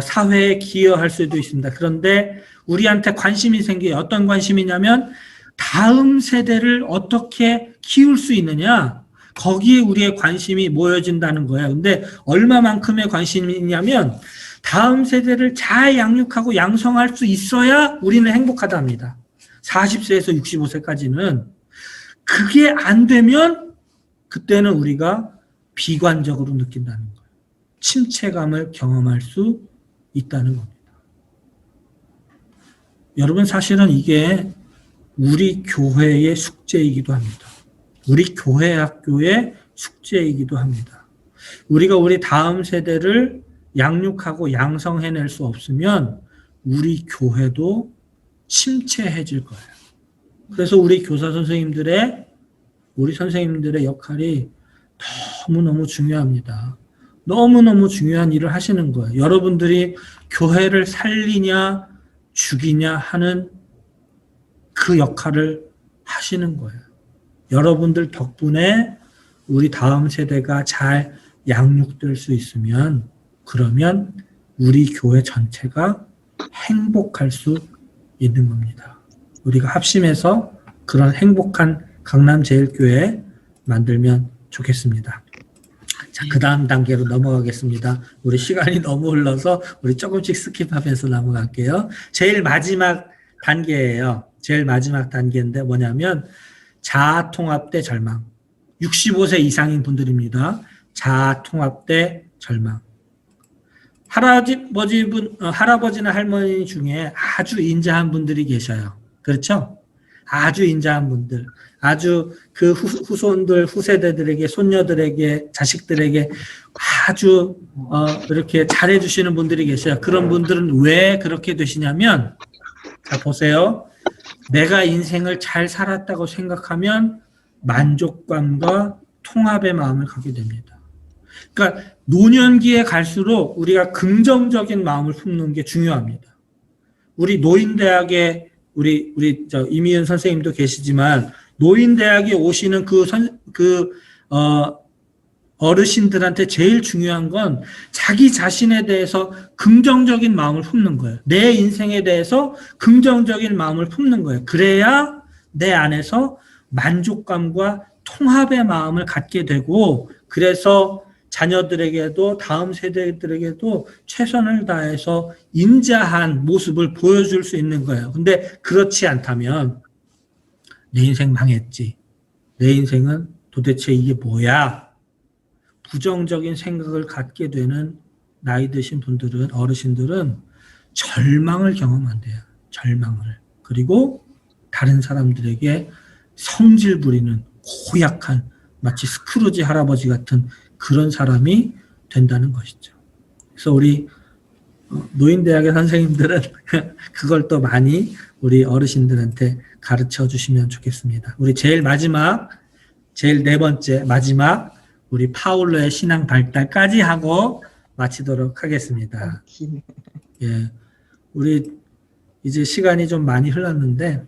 사회에 기여할 수도 있습니다. 그런데 우리한테 관심이 생겨요. 어떤 관심이냐면 다음 세대를 어떻게 키울 수 있느냐, 거기에 우리의 관심이 모여진다는 거예요. 근데 얼마만큼의 관심이 있냐면 다음 세대를 잘 양육하고 양성할 수 있어야 우리는 행복하답니다. 40세에서 65세까지는. 그게 안 되면 그때는 우리가 비관적으로 느낀다는 거예요. 침체감을 경험할 수 있다는 겁니다. 여러분, 사실은 이게 우리 교회의 숙제이기도 합니다. 우리 교회 학교의 숙제이기도 합니다. 우리가 우리 다음 세대를 양육하고 양성해낼 수 없으면 우리 교회도 침체해질 거예요. 그래서 우리 교사 선생님들의, 우리 선생님들의 역할이 너무너무 중요합니다. 너무너무 중요한 일을 하시는 거예요. 여러분들이 교회를 살리냐 죽이냐 하는 그 역할을 하시는 거예요. 여러분들 덕분에 우리 다음 세대가 잘 양육될 수 있으면, 그러면 우리 교회 전체가 행복할 수 있는 겁니다. 우리가 합심해서 그런 행복한 강남제일교회 만들면 좋겠습니다. 자, 그 다음 단계로 넘어가겠습니다. 우리 시간이 너무 흘러서 우리 조금씩 스킵하면서 넘어갈게요. 제일 마지막 단계예요. 제일 마지막 단계인데 뭐냐면 자아통합대 절망. 65세 이상인 분들입니다. 자아통합대 절망. 할아버지나 할머니 중에 아주 인자한 분들이 계셔요. 그렇죠? 아주 인자한 분들. 아주 그 후손들, 후세대들에게, 손녀들에게, 자식들에게 아주 이렇게 잘해주시는 분들이 계셔요. 그런 분들은 왜 그렇게 되시냐면, 자, 보세요. 내가 인생을 잘 살았다고 생각하면 만족감과 통합의 마음을 갖게 됩니다. 그러니까 노년기에 갈수록 우리가 긍정적인 마음을 품는 게 중요합니다. 우리 노인대학에 우리 이미은 선생님도 계시지만 노인대학에 오시는 어르신들한테 제일 중요한 건 자기 자신에 대해서 긍정적인 마음을 품는 거예요. 내 인생에 대해서 긍정적인 마음을 품는 거예요. 그래야 내 안에서 만족감과 통합의 마음을 갖게 되고, 그래서 자녀들에게도 다음 세대들에게도 최선을 다해서 인자한 모습을 보여줄 수 있는 거예요. 근데 그렇지 않다면 내 인생 망했지. 내 인생은 도대체 이게 뭐야? 부정적인 생각을 갖게 되는 나이 드신 분들은, 어르신들은 절망을 경험한대요. 절망을. 그리고 다른 사람들에게 성질 부리는 고약한, 마치 스크루지 할아버지 같은 그런 사람이 된다는 것이죠. 그래서 우리 노인대학의 선생님들은 그걸 또 많이 우리 어르신들한테 가르쳐 주시면 좋겠습니다. 우리 제일 마지막, 제일 네 번째, 마지막, 우리 파울로의 신앙 발달까지 하고 마치도록 하겠습니다. 기네. 예. 우리 이제 시간이 좀 많이 흘렀는데,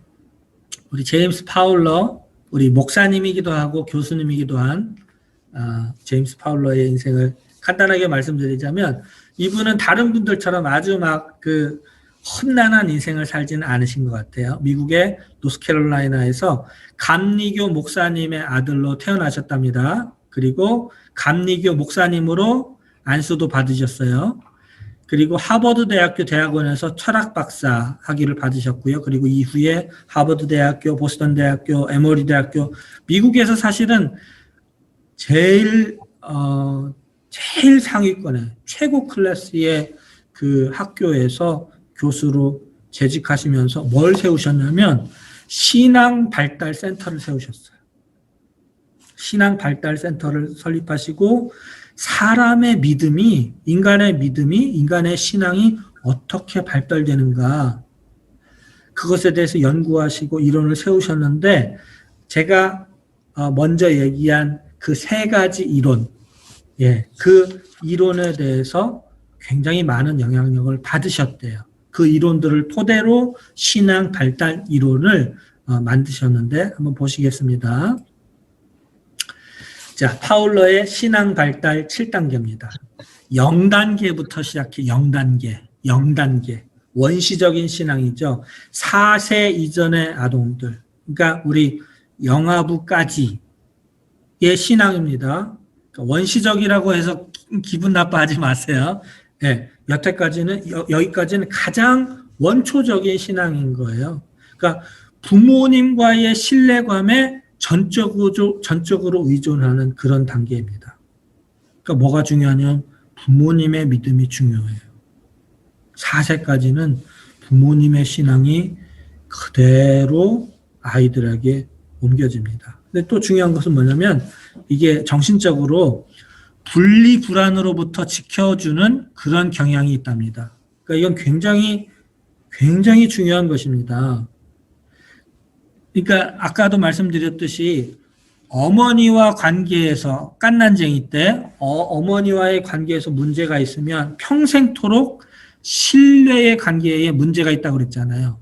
우리 제임스 파울러, 우리 목사님이기도 하고 교수님이기도 한 제임스 파울러의 인생을 간단하게 말씀드리자면, 이분은 다른 분들처럼 아주 막 그 험난한 인생을 살지는 않으신 것 같아요. 미국의 노스캐롤라이나에서 감리교 목사님의 아들로 태어나셨답니다. 그리고 감리교 목사님으로 안수도 받으셨어요. 그리고 하버드 대학교 대학원에서 철학 박사 학위를 받으셨고요. 그리고 이후에 하버드 대학교, 보스턴 대학교, 에머리 대학교, 미국에서 사실은 제일 상위권의 최고 클래스의 그 학교에서 교수로 재직하시면서 뭘 세우셨냐면 신앙 발달 센터를 세우셨어요. 신앙 발달 센터를 설립하시고 사람의 믿음이, 인간의 신앙이 어떻게 발달되는가, 그것에 대해서 연구하시고 이론을 세우셨는데, 제가 먼저 얘기한 그 세 가지 이론, 예, 그 이론에 대해서 굉장히 많은 영향력을 받으셨대요. 그 이론들을 토대로 신앙 발달 이론을 만드셨는데, 한번 보시겠습니다. 자, 파울러의 신앙 발달 7단계입니다. 0단계부터 시작해. 0단계. 원시적인 신앙이죠. 4세 이전의 아동들. 그러니까 우리 영아부까지의 신앙입니다. 그러니까 원시적이라고 해서 기분 나빠하지 마세요. 네, 여기까지는 가장 원초적인 신앙인 거예요. 그러니까 부모님과의 신뢰감에 전적으로 의존하는 그런 단계입니다. 그러니까 뭐가 중요하냐면 부모님의 믿음이 중요해요. 4세까지는 부모님의 신앙이 그대로 아이들에게 옮겨집니다. 근데 또 중요한 것은 뭐냐면 이게 정신적으로 분리 불안으로부터 지켜주는 그런 경향이 있답니다. 그러니까 이건 굉장히 중요한 것입니다. 그러니까 아까도 말씀드렸듯이 어머니와 관계에서 깐난쟁이 때 어머니와의 관계에서 문제가 있으면 평생토록 신뢰의 관계에 문제가 있다고 그랬잖아요.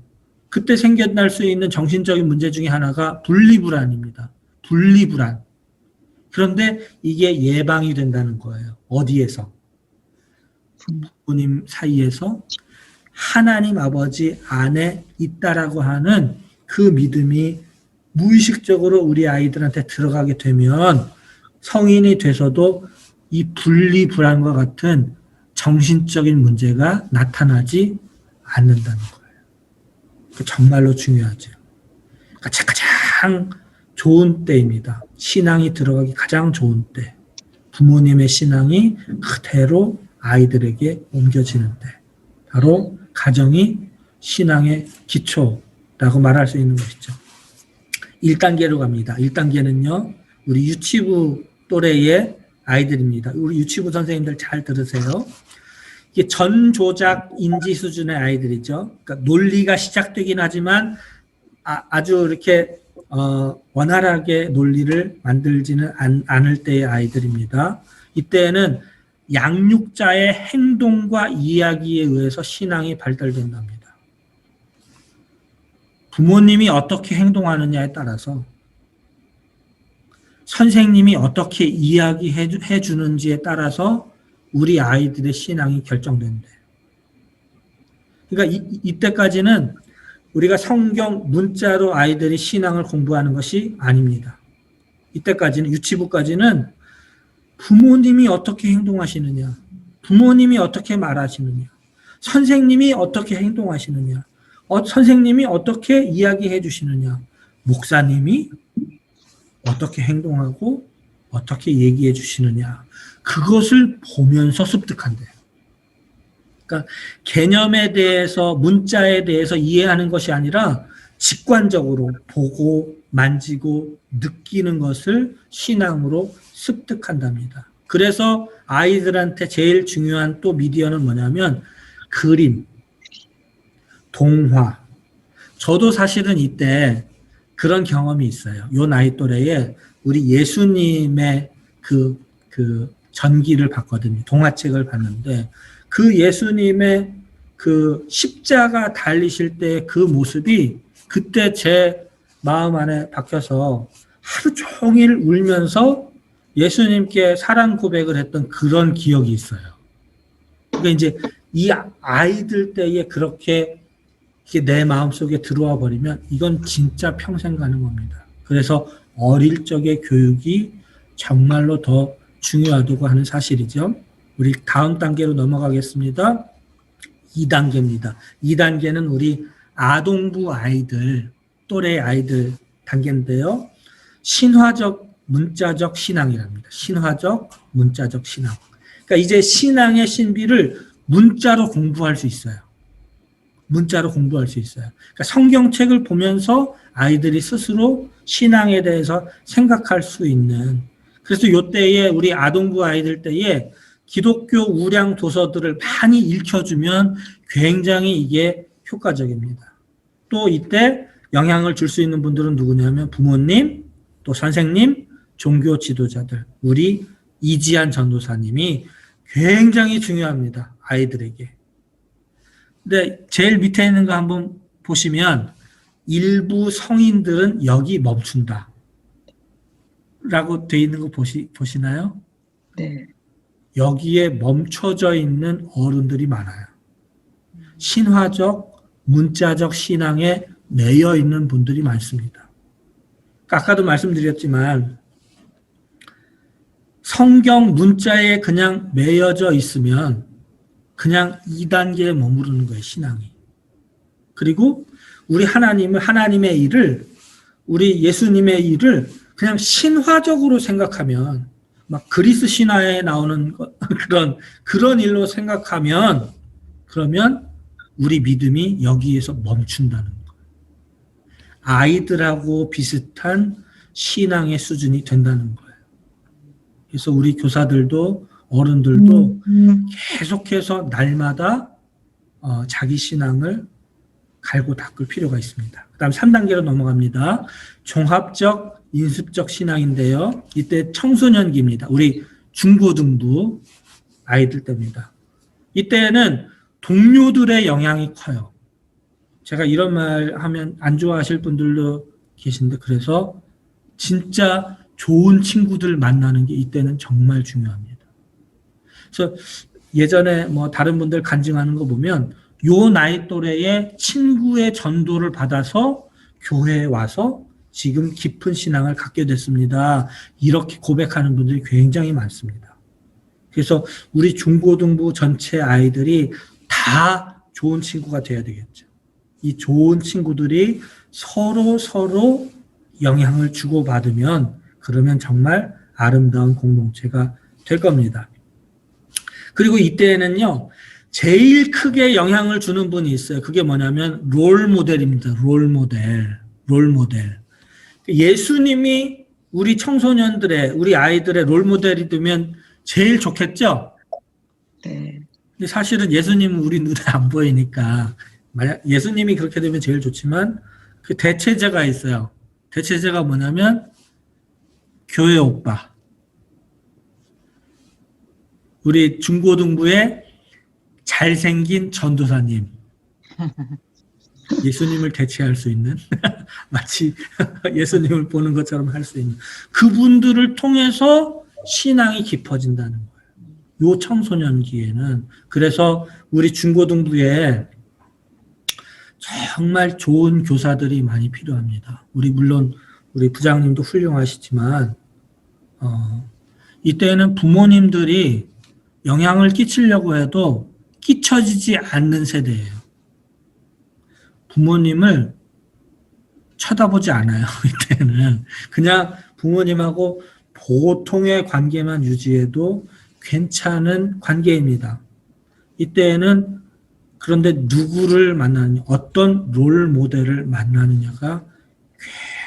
그때 생겨날 수 있는 정신적인 문제 중에 하나가 분리불안입니다. 분리불안. 그런데 이게 예방이 된다는 거예요. 어디에서? 부모님 사이에서 하나님 아버지 안에 있다라고 하는 그 믿음이 무의식적으로 우리 아이들한테 들어가게 되면 성인이 돼서도 이 분리불안과 같은 정신적인 문제가 나타나지 않는다는 거예요. 정말로 중요하죠. 그러니까 가장 좋은 때입니다. 신앙이 들어가기 가장 좋은 때. 부모님의 신앙이 그대로 아이들에게 옮겨지는 때. 바로 가정이 신앙의 기초라고 말할 수 있는 것이죠. 1단계로 갑니다. 1단계는요. 우리 유치부 또래의 아이들입니다. 우리 유치부 선생님들 잘 들으세요. 이게 전조작 인지 수준의 아이들이죠. 그러니까 논리가 시작되긴 하지만 아주 이렇게 원활하게 논리를 만들지는 않을 때의 아이들입니다. 이때는 양육자의 행동과 이야기에 의해서 신앙이 발달된답니다. 부모님이 어떻게 행동하느냐에 따라서 선생님이 어떻게 이야기해 주는지에 따라서 우리 아이들의 신앙이 결정된대요. 그러니까 이때까지는 우리가 성경 문자로 아이들이 신앙을 공부하는 것이 아닙니다. 이때까지는, 유치부까지는 부모님이 어떻게 행동하시느냐, 부모님이 어떻게 말하시느냐, 선생님이 어떻게 행동하시느냐, 선생님이 어떻게 이야기해 주시느냐, 목사님이 어떻게 행동하고 어떻게 얘기해 주시느냐, 그것을 보면서 습득한대요. 그러니까 개념에 대해서, 문자에 대해서 이해하는 것이 아니라 직관적으로 보고 만지고 느끼는 것을 신앙으로 습득한답니다. 그래서 아이들한테 제일 중요한 또 미디어는 뭐냐면 그림, 동화. 저도 사실은 이때 그런 경험이 있어요. 요 나이 또래에 우리 예수님의 그 전기를 봤거든요. 동화책을 봤는데 그 예수님의 그 십자가 달리실 때 그 모습이 그때 제 마음 안에 박혀서 하루 종일 울면서 예수님께 사랑 고백을 했던 그런 기억이 있어요. 그러니까 이제 이 아이들 때에 그렇게 내 마음속에 들어와 버리면 이건 진짜 평생 가는 겁니다. 그래서 어릴 적의 교육이 정말로 더 중요하다고 하는 사실이죠. 우리 다음 단계로 넘어가겠습니다. 2단계입니다. 2단계는 우리 아동부 아이들, 또래 아이들 단계인데요. 신화적 문자적 신앙이랍니다. 신화적 문자적 신앙. 그러니까 이제 신앙의 신비를 문자로 공부할 수 있어요. 문자로 공부할 수 있어요. 그러니까 성경책을 보면서 아이들이 스스로 신앙에 대해서 생각할 수 있는. 그래서 이때에 우리 아동부 아이들 때에 기독교 우량 도서들을 많이 읽혀주면 굉장히 이게 효과적입니다. 또 이때 영향을 줄 수 있는 분들은 누구냐면 부모님, 또 선생님, 종교 지도자들, 우리 이지한 전도사님이 굉장히 중요합니다. 아이들에게. 근데 제일 밑에 있는 거 한번 보시면 일부 성인들은 여기 멈춘다. 라고 돼 있는 거 보시나요? 네. 여기에 멈춰져 있는 어른들이 많아요. 신화적, 문자적 신앙에 매여 있는 분들이 많습니다. 아까도 말씀드렸지만 성경 문자에 그냥 매여져 있으면 그냥 2단계에 머무르는 거예요, 신앙이. 그리고 우리 하나님의 일을, 우리 예수님의 일을 그냥 신화적으로 생각하면, 막 그리스 신화에 나오는 그런 일로 생각하면, 그러면 우리 믿음이 여기에서 멈춘다는 거예요. 아이들하고 비슷한 신앙의 수준이 된다는 거예요. 그래서 우리 교사들도 어른들도 계속해서 날마다 자기 신앙을 갈고 닦을 필요가 있습니다. 그 다음 3단계로 넘어갑니다. 종합적, 인습적 신앙인데요. 이때 청소년기입니다. 우리 중고등부 아이들 때입니다. 이때는 동료들의 영향이 커요. 제가 이런 말 하면 안 좋아하실 분들도 계신데, 그래서 진짜 좋은 친구들 만나는 게 이때는 정말 중요합니다. 그래서 예전에 뭐 다른 분들 간증하는 거 보면 요 나이 또래의 친구의 전도를 받아서 교회에 와서 지금 깊은 신앙을 갖게 됐습니다. 이렇게 고백하는 분들이 굉장히 많습니다. 그래서 우리 중고등부 전체 아이들이 다 좋은 친구가 돼야 되겠죠. 이 좋은 친구들이 서로 영향을 주고받으면 그러면 정말 아름다운 공동체가 될 겁니다. 그리고 이때는요, 제일 크게 영향을 주는 분이 있어요. 그게 뭐냐면 롤 모델입니다. 롤 모델. 예수님이 우리 청소년들의, 우리 아이들의 롤 모델이 되면 제일 좋겠죠? 네. 근데 사실은 예수님은 우리 눈에 안 보이니까, 만약 예수님이 그렇게 되면 제일 좋지만 그 대체제가 있어요. 대체제가 뭐냐면 교회 오빠. 우리 중고등부의 잘생긴 전도사님. 예수님을 대체할 수 있는, 마치 예수님을 보는 것처럼 할 수 있는 그분들을 통해서 신앙이 깊어진다는 거예요. 요 청소년기에는. 그래서 우리 중고등부에 정말 좋은 교사들이 많이 필요합니다. 물론 우리 부장님도 훌륭하시지만 이때는 부모님들이 영향을 끼치려고 해도 끼쳐지지 않는 세대예요. 부모님을 쳐다보지 않아요. 이때는 그냥 부모님하고 보통의 관계만 유지해도 괜찮은 관계입니다. 이때에는 그런데 누구를 만나느냐, 어떤 롤 모델을 만나느냐가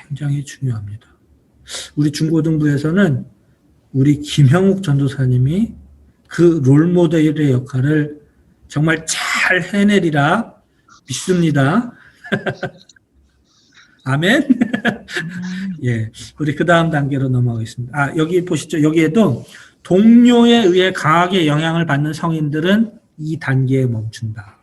굉장히 중요합니다. 우리 중고등부에서는 우리 김형욱 전도사님이 그 롤 모델의 역할을 정말 잘 해내리라 믿습니다. 아멘. 예, 우리 그 다음 단계로 넘어가겠습니다. 아, 여기 보시죠. 여기에도 동료에 의해 강하게 영향을 받는 성인들은 이 단계에 멈춘다.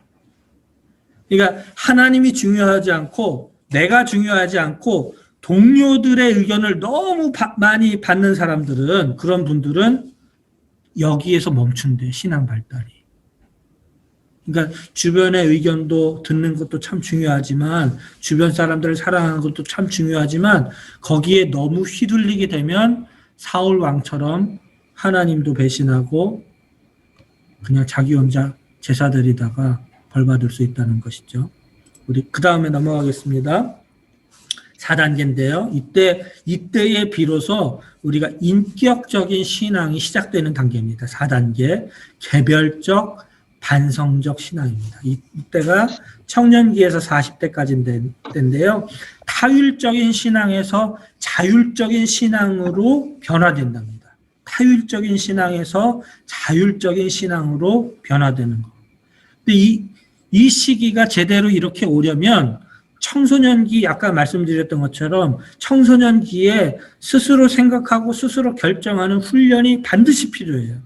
그러니까 하나님이 중요하지 않고 내가 중요하지 않고 동료들의 의견을 너무 많이 받는 사람들은, 그런 분들은 여기에서 멈춘대, 신앙 발달이. 그러니까 주변의 의견도 듣는 것도 참 중요하지만, 주변 사람들을 사랑하는 것도 참 중요하지만, 거기에 너무 휘둘리게 되면 사울 왕처럼 하나님도 배신하고 그냥 자기 혼자 제사 드리다가 벌 받을 수 있다는 것이죠. 우리 그 다음에 넘어가겠습니다. 4단계인데요. 이때에 비로소 우리가 인격적인 신앙이 시작되는 단계입니다. 4단계. 개별적, 반성적 신앙입니다. 이때가 청년기에서 40대까지 때인데요. 타율적인 신앙에서 자율적인 신앙으로 변화된답니다. 타율적인 신앙에서 자율적인 신앙으로 변화되는 것. 근데 이 시기가 제대로 이렇게 오려면 청소년기, 아까 말씀드렸던 것처럼 청소년기에 스스로 생각하고 스스로 결정하는 훈련이 반드시 필요해요.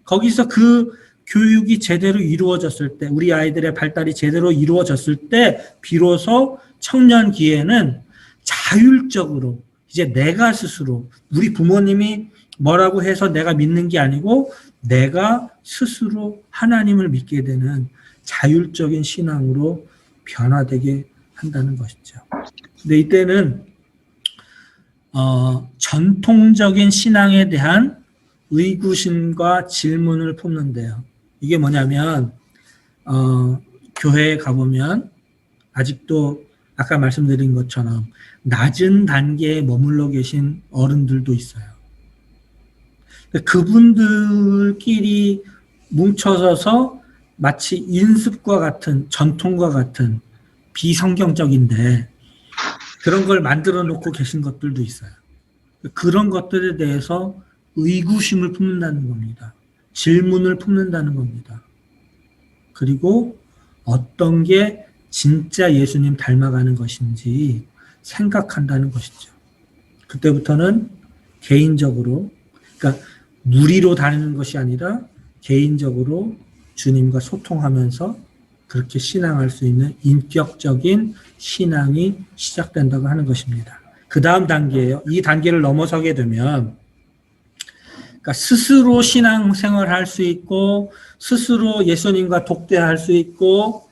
거기서 그 교육이 제대로 이루어졌을 때, 우리 아이들의 발달이 제대로 이루어졌을 때 비로소 청년기에는 자율적으로 이제 내가 스스로, 우리 부모님이 뭐라고 해서 내가 믿는 게 아니고 내가 스스로 하나님을 믿게 되는 자율적인 신앙으로 변화되게 한다는 것이죠. 근데 이때는 전통적인 신앙에 대한 의구심과 질문을 품는데요. 이게 뭐냐면 교회에 가보면 아직도 아까 말씀드린 것처럼 낮은 단계에 머물러 계신 어른들도 있어요. 그분들끼리 뭉쳐서서 마치 인습과 같은, 전통과 같은 비성경적인데 그런 걸 만들어 놓고 계신 것들도 있어요. 그런 것들에 대해서 의구심을 품는다는 겁니다. 질문을 품는다는 겁니다. 그리고 어떤 게 진짜 예수님 닮아가는 것인지 생각한다는 것이죠. 그때부터는 개인적으로, 그러니까 무리로 다니는 것이 아니라 개인적으로 주님과 소통하면서 그렇게 신앙할 수 있는 인격적인 신앙이 시작된다고 하는 것입니다. 그 다음 단계예요. 이 단계를 넘어서게 되면 그러니까 스스로 신앙생활을 할 수 있고 스스로 예수님과 독대할 수 있고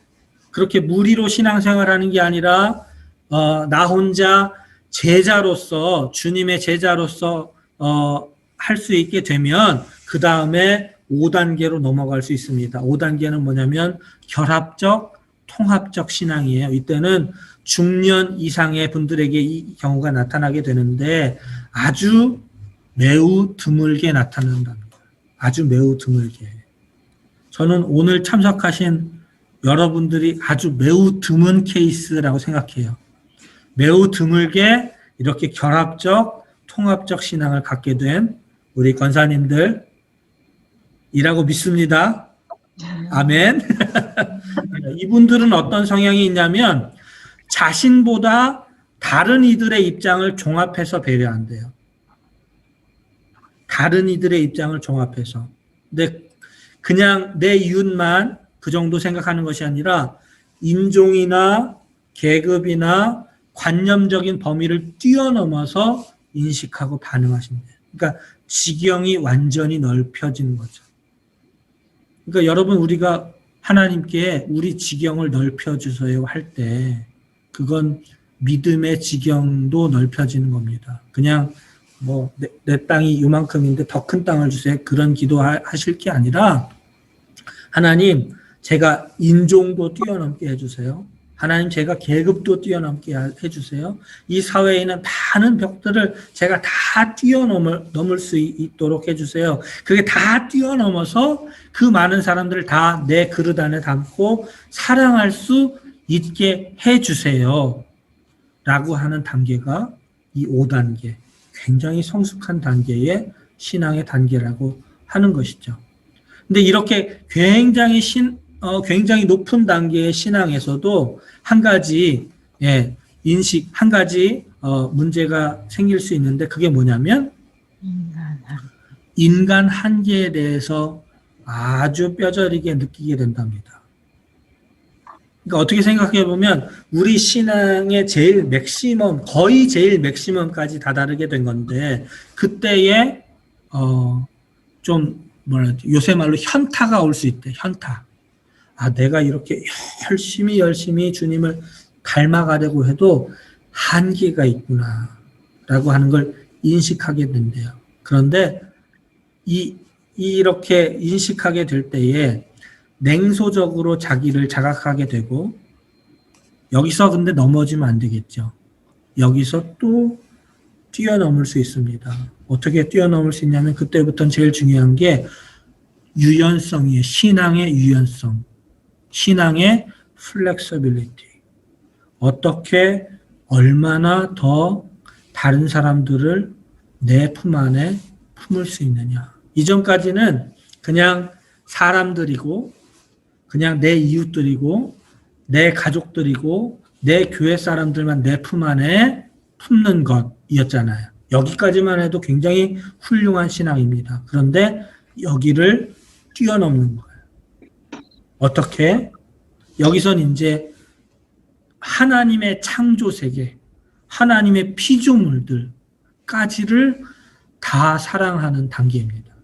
그렇게 무리로 신앙생활하는 게 아니라 나 혼자 제자로서, 주님의 제자로서 할 수 있게 되면 그 다음에 5단계로 넘어갈 수 있습니다. 5단계는 뭐냐면 결합적, 통합적 신앙이에요. 이때는 중년 이상의 분들에게 이 경우가 나타나게 되는데 아주 매우 드물게 나타난답니다. 아주 매우 드물게. 저는 오늘 참석하신 여러분들이 아주 매우 드문 케이스라고 생각해요. 매우 드물게 이렇게 결합적, 통합적 신앙을 갖게 된 우리 권사님들 이라고 믿습니다. 아멘. 이분들은 어떤 성향이 있냐면 자신보다 다른 이들의 입장을 종합해서 배려한대요. 다른 이들의 입장을 종합해서. 근데 그냥 내 이웃만 그 정도 생각하는 것이 아니라 인종이나 계급이나 관념적인 범위를 뛰어넘어서 인식하고 반응하신대요. 그러니까 지경이 완전히 넓혀지는 거죠. 그러니까 여러분, 우리가 하나님께 우리 지경을 넓혀주세요 할 때 그건 믿음의 지경도 넓혀지는 겁니다. 그냥 뭐 내 땅이 요만큼인데 더 큰 땅을 주세요, 그런 기도하실 게 아니라 하나님, 제가 인종도 뛰어넘게 해주세요. 하나님 제가 계급도 뛰어넘게 해주세요. 이 사회에 있는 많은 벽들을 제가 다 뛰어넘을 수 있도록 해주세요. 그게 다 뛰어넘어서 그 많은 사람들을 다 내 그릇 안에 담고 사랑할 수 있게 해주세요. 라고 하는 단계가 이 5단계, 굉장히 성숙한 단계의 신앙의 단계라고 하는 것이죠. 근데 이렇게 굉장히 굉장히 높은 단계의 신앙에서도 한 가지 한 가지 문제가 생길 수 있는데 그게 뭐냐면 인간 한계에 대해서 아주 뼈저리게 느끼게 된답니다. 그러니까 어떻게 생각해 보면 우리 신앙의 제일 맥시멈, 거의 제일 맥시멈까지 다다르게 된 건데 그때에 좀 요새 말로 현타가 올 수 있대. 현타. 아, 내가 이렇게 열심히 주님을 닮아가려고 해도 한계가 있구나 라고 하는 걸 인식하게 된대요. 그런데 이렇게 인식하게 될 때에 냉소적으로 자기를 자각하게 되고 여기서 근데 넘어지면 안 되겠죠. 여기서 또 뛰어넘을 수 있습니다. 어떻게 뛰어넘을 수 있냐면 그때부터는 제일 중요한 게 유연성이에요. 신앙의 유연성. 신앙의 플렉서빌리티. 어떻게 얼마나 더 다른 사람들을 내 품 안에 품을 수 있느냐. 이전까지는 그냥 사람들이고 그냥 내 이웃들이고 내 가족들이고 내 교회 사람들만 내 품 안에 품는 것이었잖아요. 여기까지만 해도 굉장히 훌륭한 신앙입니다. 그런데 여기를 뛰어넘는 거예요. 어떻게? 여기선 이제 하나님의 창조 세계, 하나님의 피조물들까지를 다 사랑하는 단계입니다.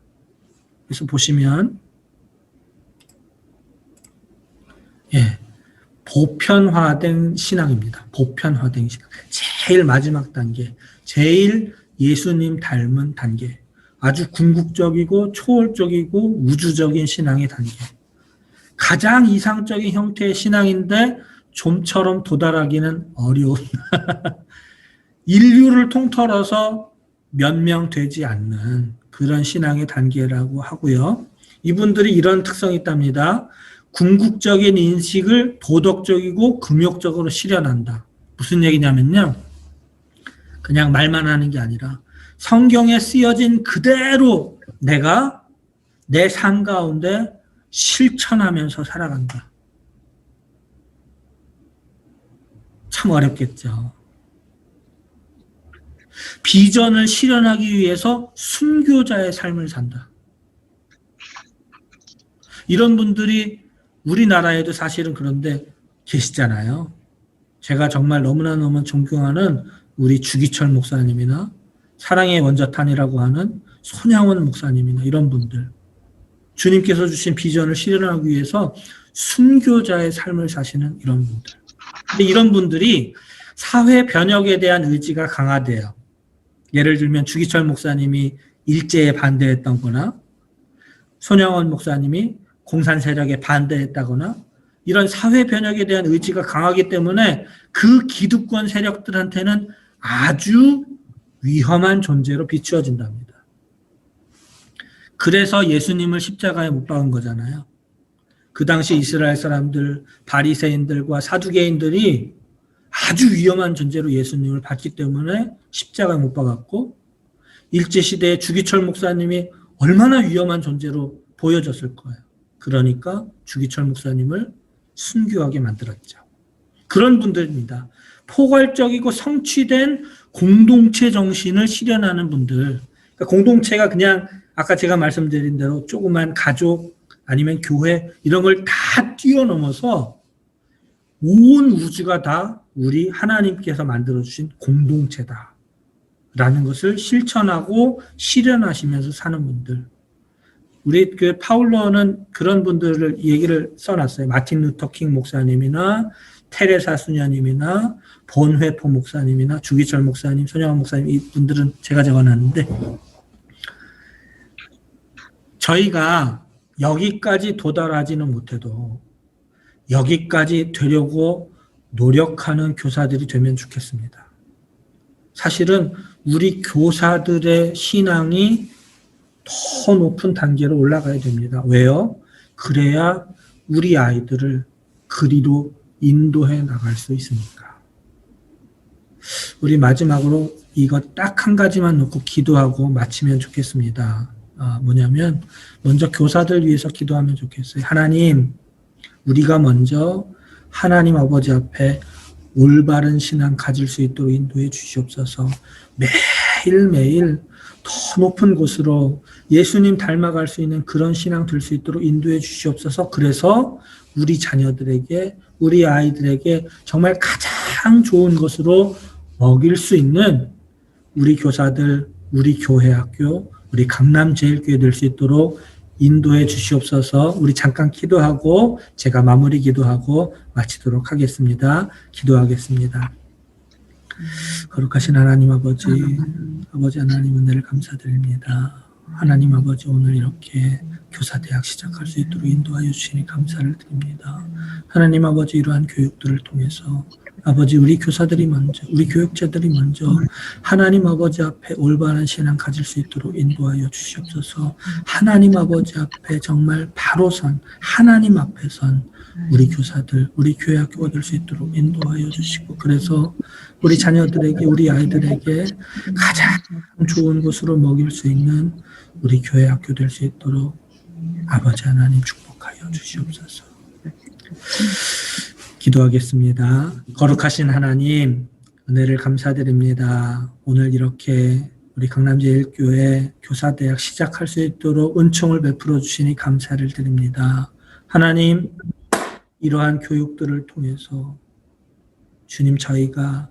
그래서 보시면 보편화된 신앙입니다. 보편화된 신앙. 제일 마지막 단계, 제일 예수님 닮은 단계. 아주 궁극적이고 초월적이고 우주적인 신앙의 단계. 가장 이상적인 형태의 신앙인데 좀처럼 도달하기는 어려운 인류를 통틀어서 몇 명 되지 않는 그런 신앙의 단계라고 하고요. 이분들이 이런 특성이 있답니다. 궁극적인 인식을 도덕적이고 금욕적으로 실현한다. 무슨 얘기냐면요. 그냥 말만 하는 게 아니라 성경에 쓰여진 그대로 내가 내 삶 가운데 실천하면서 살아간다. 참 어렵겠죠. 비전을 실현하기 위해서 순교자의 삶을 산다. 이런 분들이 우리나라에도 사실은 그런데 계시잖아요. 제가 정말 너무나 존경하는 우리 주기철 목사님이나 사랑의 원자탄이라고 하는 손양원 목사님이나 이런 분들. 주님께서 주신 비전을 실현하기 위해서 순교자의 삶을 사시는 이런 분들. 근데 이런 분들이 사회 변혁에 대한 의지가 강하대요. 예를 들면 주기철 목사님이 일제에 반대했던 거나 손양원 목사님이 공산 세력에 반대했다거나 이런 사회 변혁에 대한 의지가 강하기 때문에 그 기득권 세력들한테는 아주 위험한 존재로 비추어진답니다. 그래서 예수님을 십자가에 못 박은 거잖아요. 그 당시 이스라엘 사람들, 바리새인들과 사두개인들이 아주 위험한 존재로 예수님을 봤기 때문에 십자가에 못 박았고 일제시대에 주기철 목사님이 얼마나 위험한 존재로 보여졌을 거예요. 그러니까 주기철 목사님을 순교하게 만들었죠. 그런 분들입니다. 포괄적이고 성취된 공동체 정신을 실현하는 분들. 그러니까 공동체가 그냥 아까 제가 말씀드린 대로 조그만 가족 아니면 교회 이런 걸 다 뛰어넘어서 온 우주가 다 우리 하나님께서 만들어주신 공동체다. 라는 것을 실천하고 실현하시면서 사는 분들. 우리 그 파울러는 그런 분들을 얘기를 써놨어요. 마틴 루터 킹 목사님이나 테레사 수녀님이나 본회포 목사님이나 주기철 목사님, 손양원 목사님 이 분들은 제가 적어놨는데 저희가 여기까지 도달하지는 못해도 여기까지 되려고 노력하는 교사들이 되면 좋겠습니다. 사실은 우리 교사들의 신앙이 더 높은 단계로 올라가야 됩니다. 왜요? 그래야 우리 아이들을 그리로 인도해 나갈 수 있으니까. 우리 마지막으로 이거 딱 한 가지만 놓고 기도하고 마치면 좋겠습니다. 뭐냐면 먼저 교사들 위해서 기도하면 좋겠어요. 하나님, 우리가 먼저 하나님 아버지 앞에 올바른 신앙 가질 수 있도록 인도해 주시옵소서. 매일매일 더 높은 곳으로 예수님 닮아갈 수 있는 그런 신앙 될 수 있도록 인도해 주시옵소서. 그래서 우리 자녀들에게, 우리 아이들에게 정말 가장 좋은 것으로 먹일 수 있는 우리 교사들, 우리 교회 학교, 우리 강남제일교회 될 수 있도록 인도해 주시옵소서. 우리 잠깐 기도하고 제가 마무리 기도하고 마치도록 하겠습니다. 기도하겠습니다. 거룩하신 하나님 아버지, 아버지 하나님 은혜를 감사드립니다. 하나님 아버지, 오늘 이렇게 교사대학 시작할 수 있도록 인도하여 주시니 감사를 드립니다. 하나님 아버지, 이러한 교육들을 통해서 아버지, 우리 교사들이 먼저, 우리 교육자들이 먼저 하나님 아버지 앞에 올바른 신앙 가질 수 있도록 인도하여 주시옵소서. 하나님 아버지 앞에 정말 바로 선, 하나님 앞에 선 우리 교사들, 우리 교회 학교가 될 수 있도록 인도하여 주시고, 그래서 우리 자녀들에게, 우리 아이들에게 가장 좋은 곳으로 먹일 수 있는 우리 교회 학교 될 수 있도록 아버지 하나님 축복하여 주시옵소서. 기도하겠습니다. 거룩하신 하나님, 은혜를 감사드립니다. 오늘 이렇게 우리 강남제일교회 교사대학 시작할 수 있도록 은총을 베풀어 주시니 감사를 드립니다. 하나님, 이러한 교육들을 통해서 주님, 저희가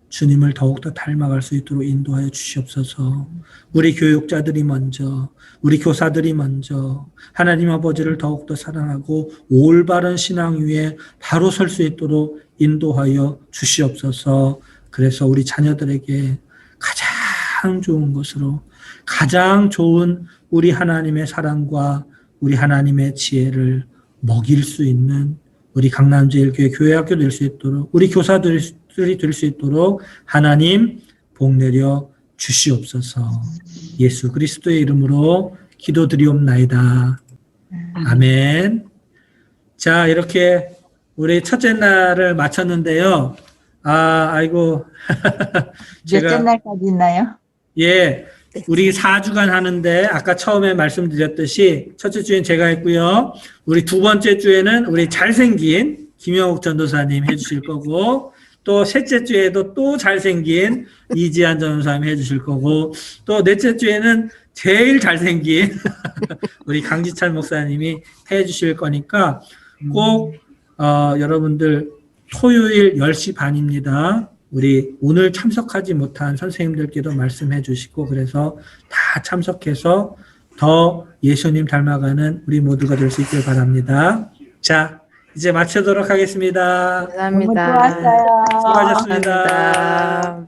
주님을 더욱더 닮아갈 수 있도록 인도하여 주시옵소서. 우리 교육자들이 먼저, 우리 교사들이 먼저 하나님 아버지를 더욱더 사랑하고 올바른 신앙 위에 바로 설 수 있도록 인도하여 주시옵소서. 그래서 우리 자녀들에게 가장 좋은 것으로, 가장 좋은 우리 하나님의 사랑과 우리 하나님의 지혜를 먹일 수 있는 우리 강남제일교회 교회학교 될 수 있도록, 우리 교사들이 될 수 있도록 하나님 복 내려 주시옵소서. 예수 그리스도의 이름으로 기도드리옵나이다. 아멘. 자, 이렇게 우리 첫째 날을 마쳤는데요. 아이고. 몇째 날까지 있나요? 예. 우리 4주간 하는데 아까 처음에 말씀드렸듯이 첫째 주엔 제가 했고요. 우리 두 번째 주에는 우리 잘생긴 김영욱 전도사님 해주실 거고, 또 셋째 주에도 또 잘생긴 이지한 전도사님 해주실 거고, 또 넷째 주에는 제일 잘생긴 우리 강지찬 목사님이 해주실 거니까 꼭 여러분들 토요일 10시 반입니다. 우리 오늘 참석하지 못한 선생님들께도 말씀해 주시고, 그래서 다 참석해서 더 예수님 닮아가는 우리 모두가 될 수 있길 바랍니다. 자, 이제 마치도록 하겠습니다. 감사합니다. 너무 좋았어요. 수고하셨습니다. 감사합니다.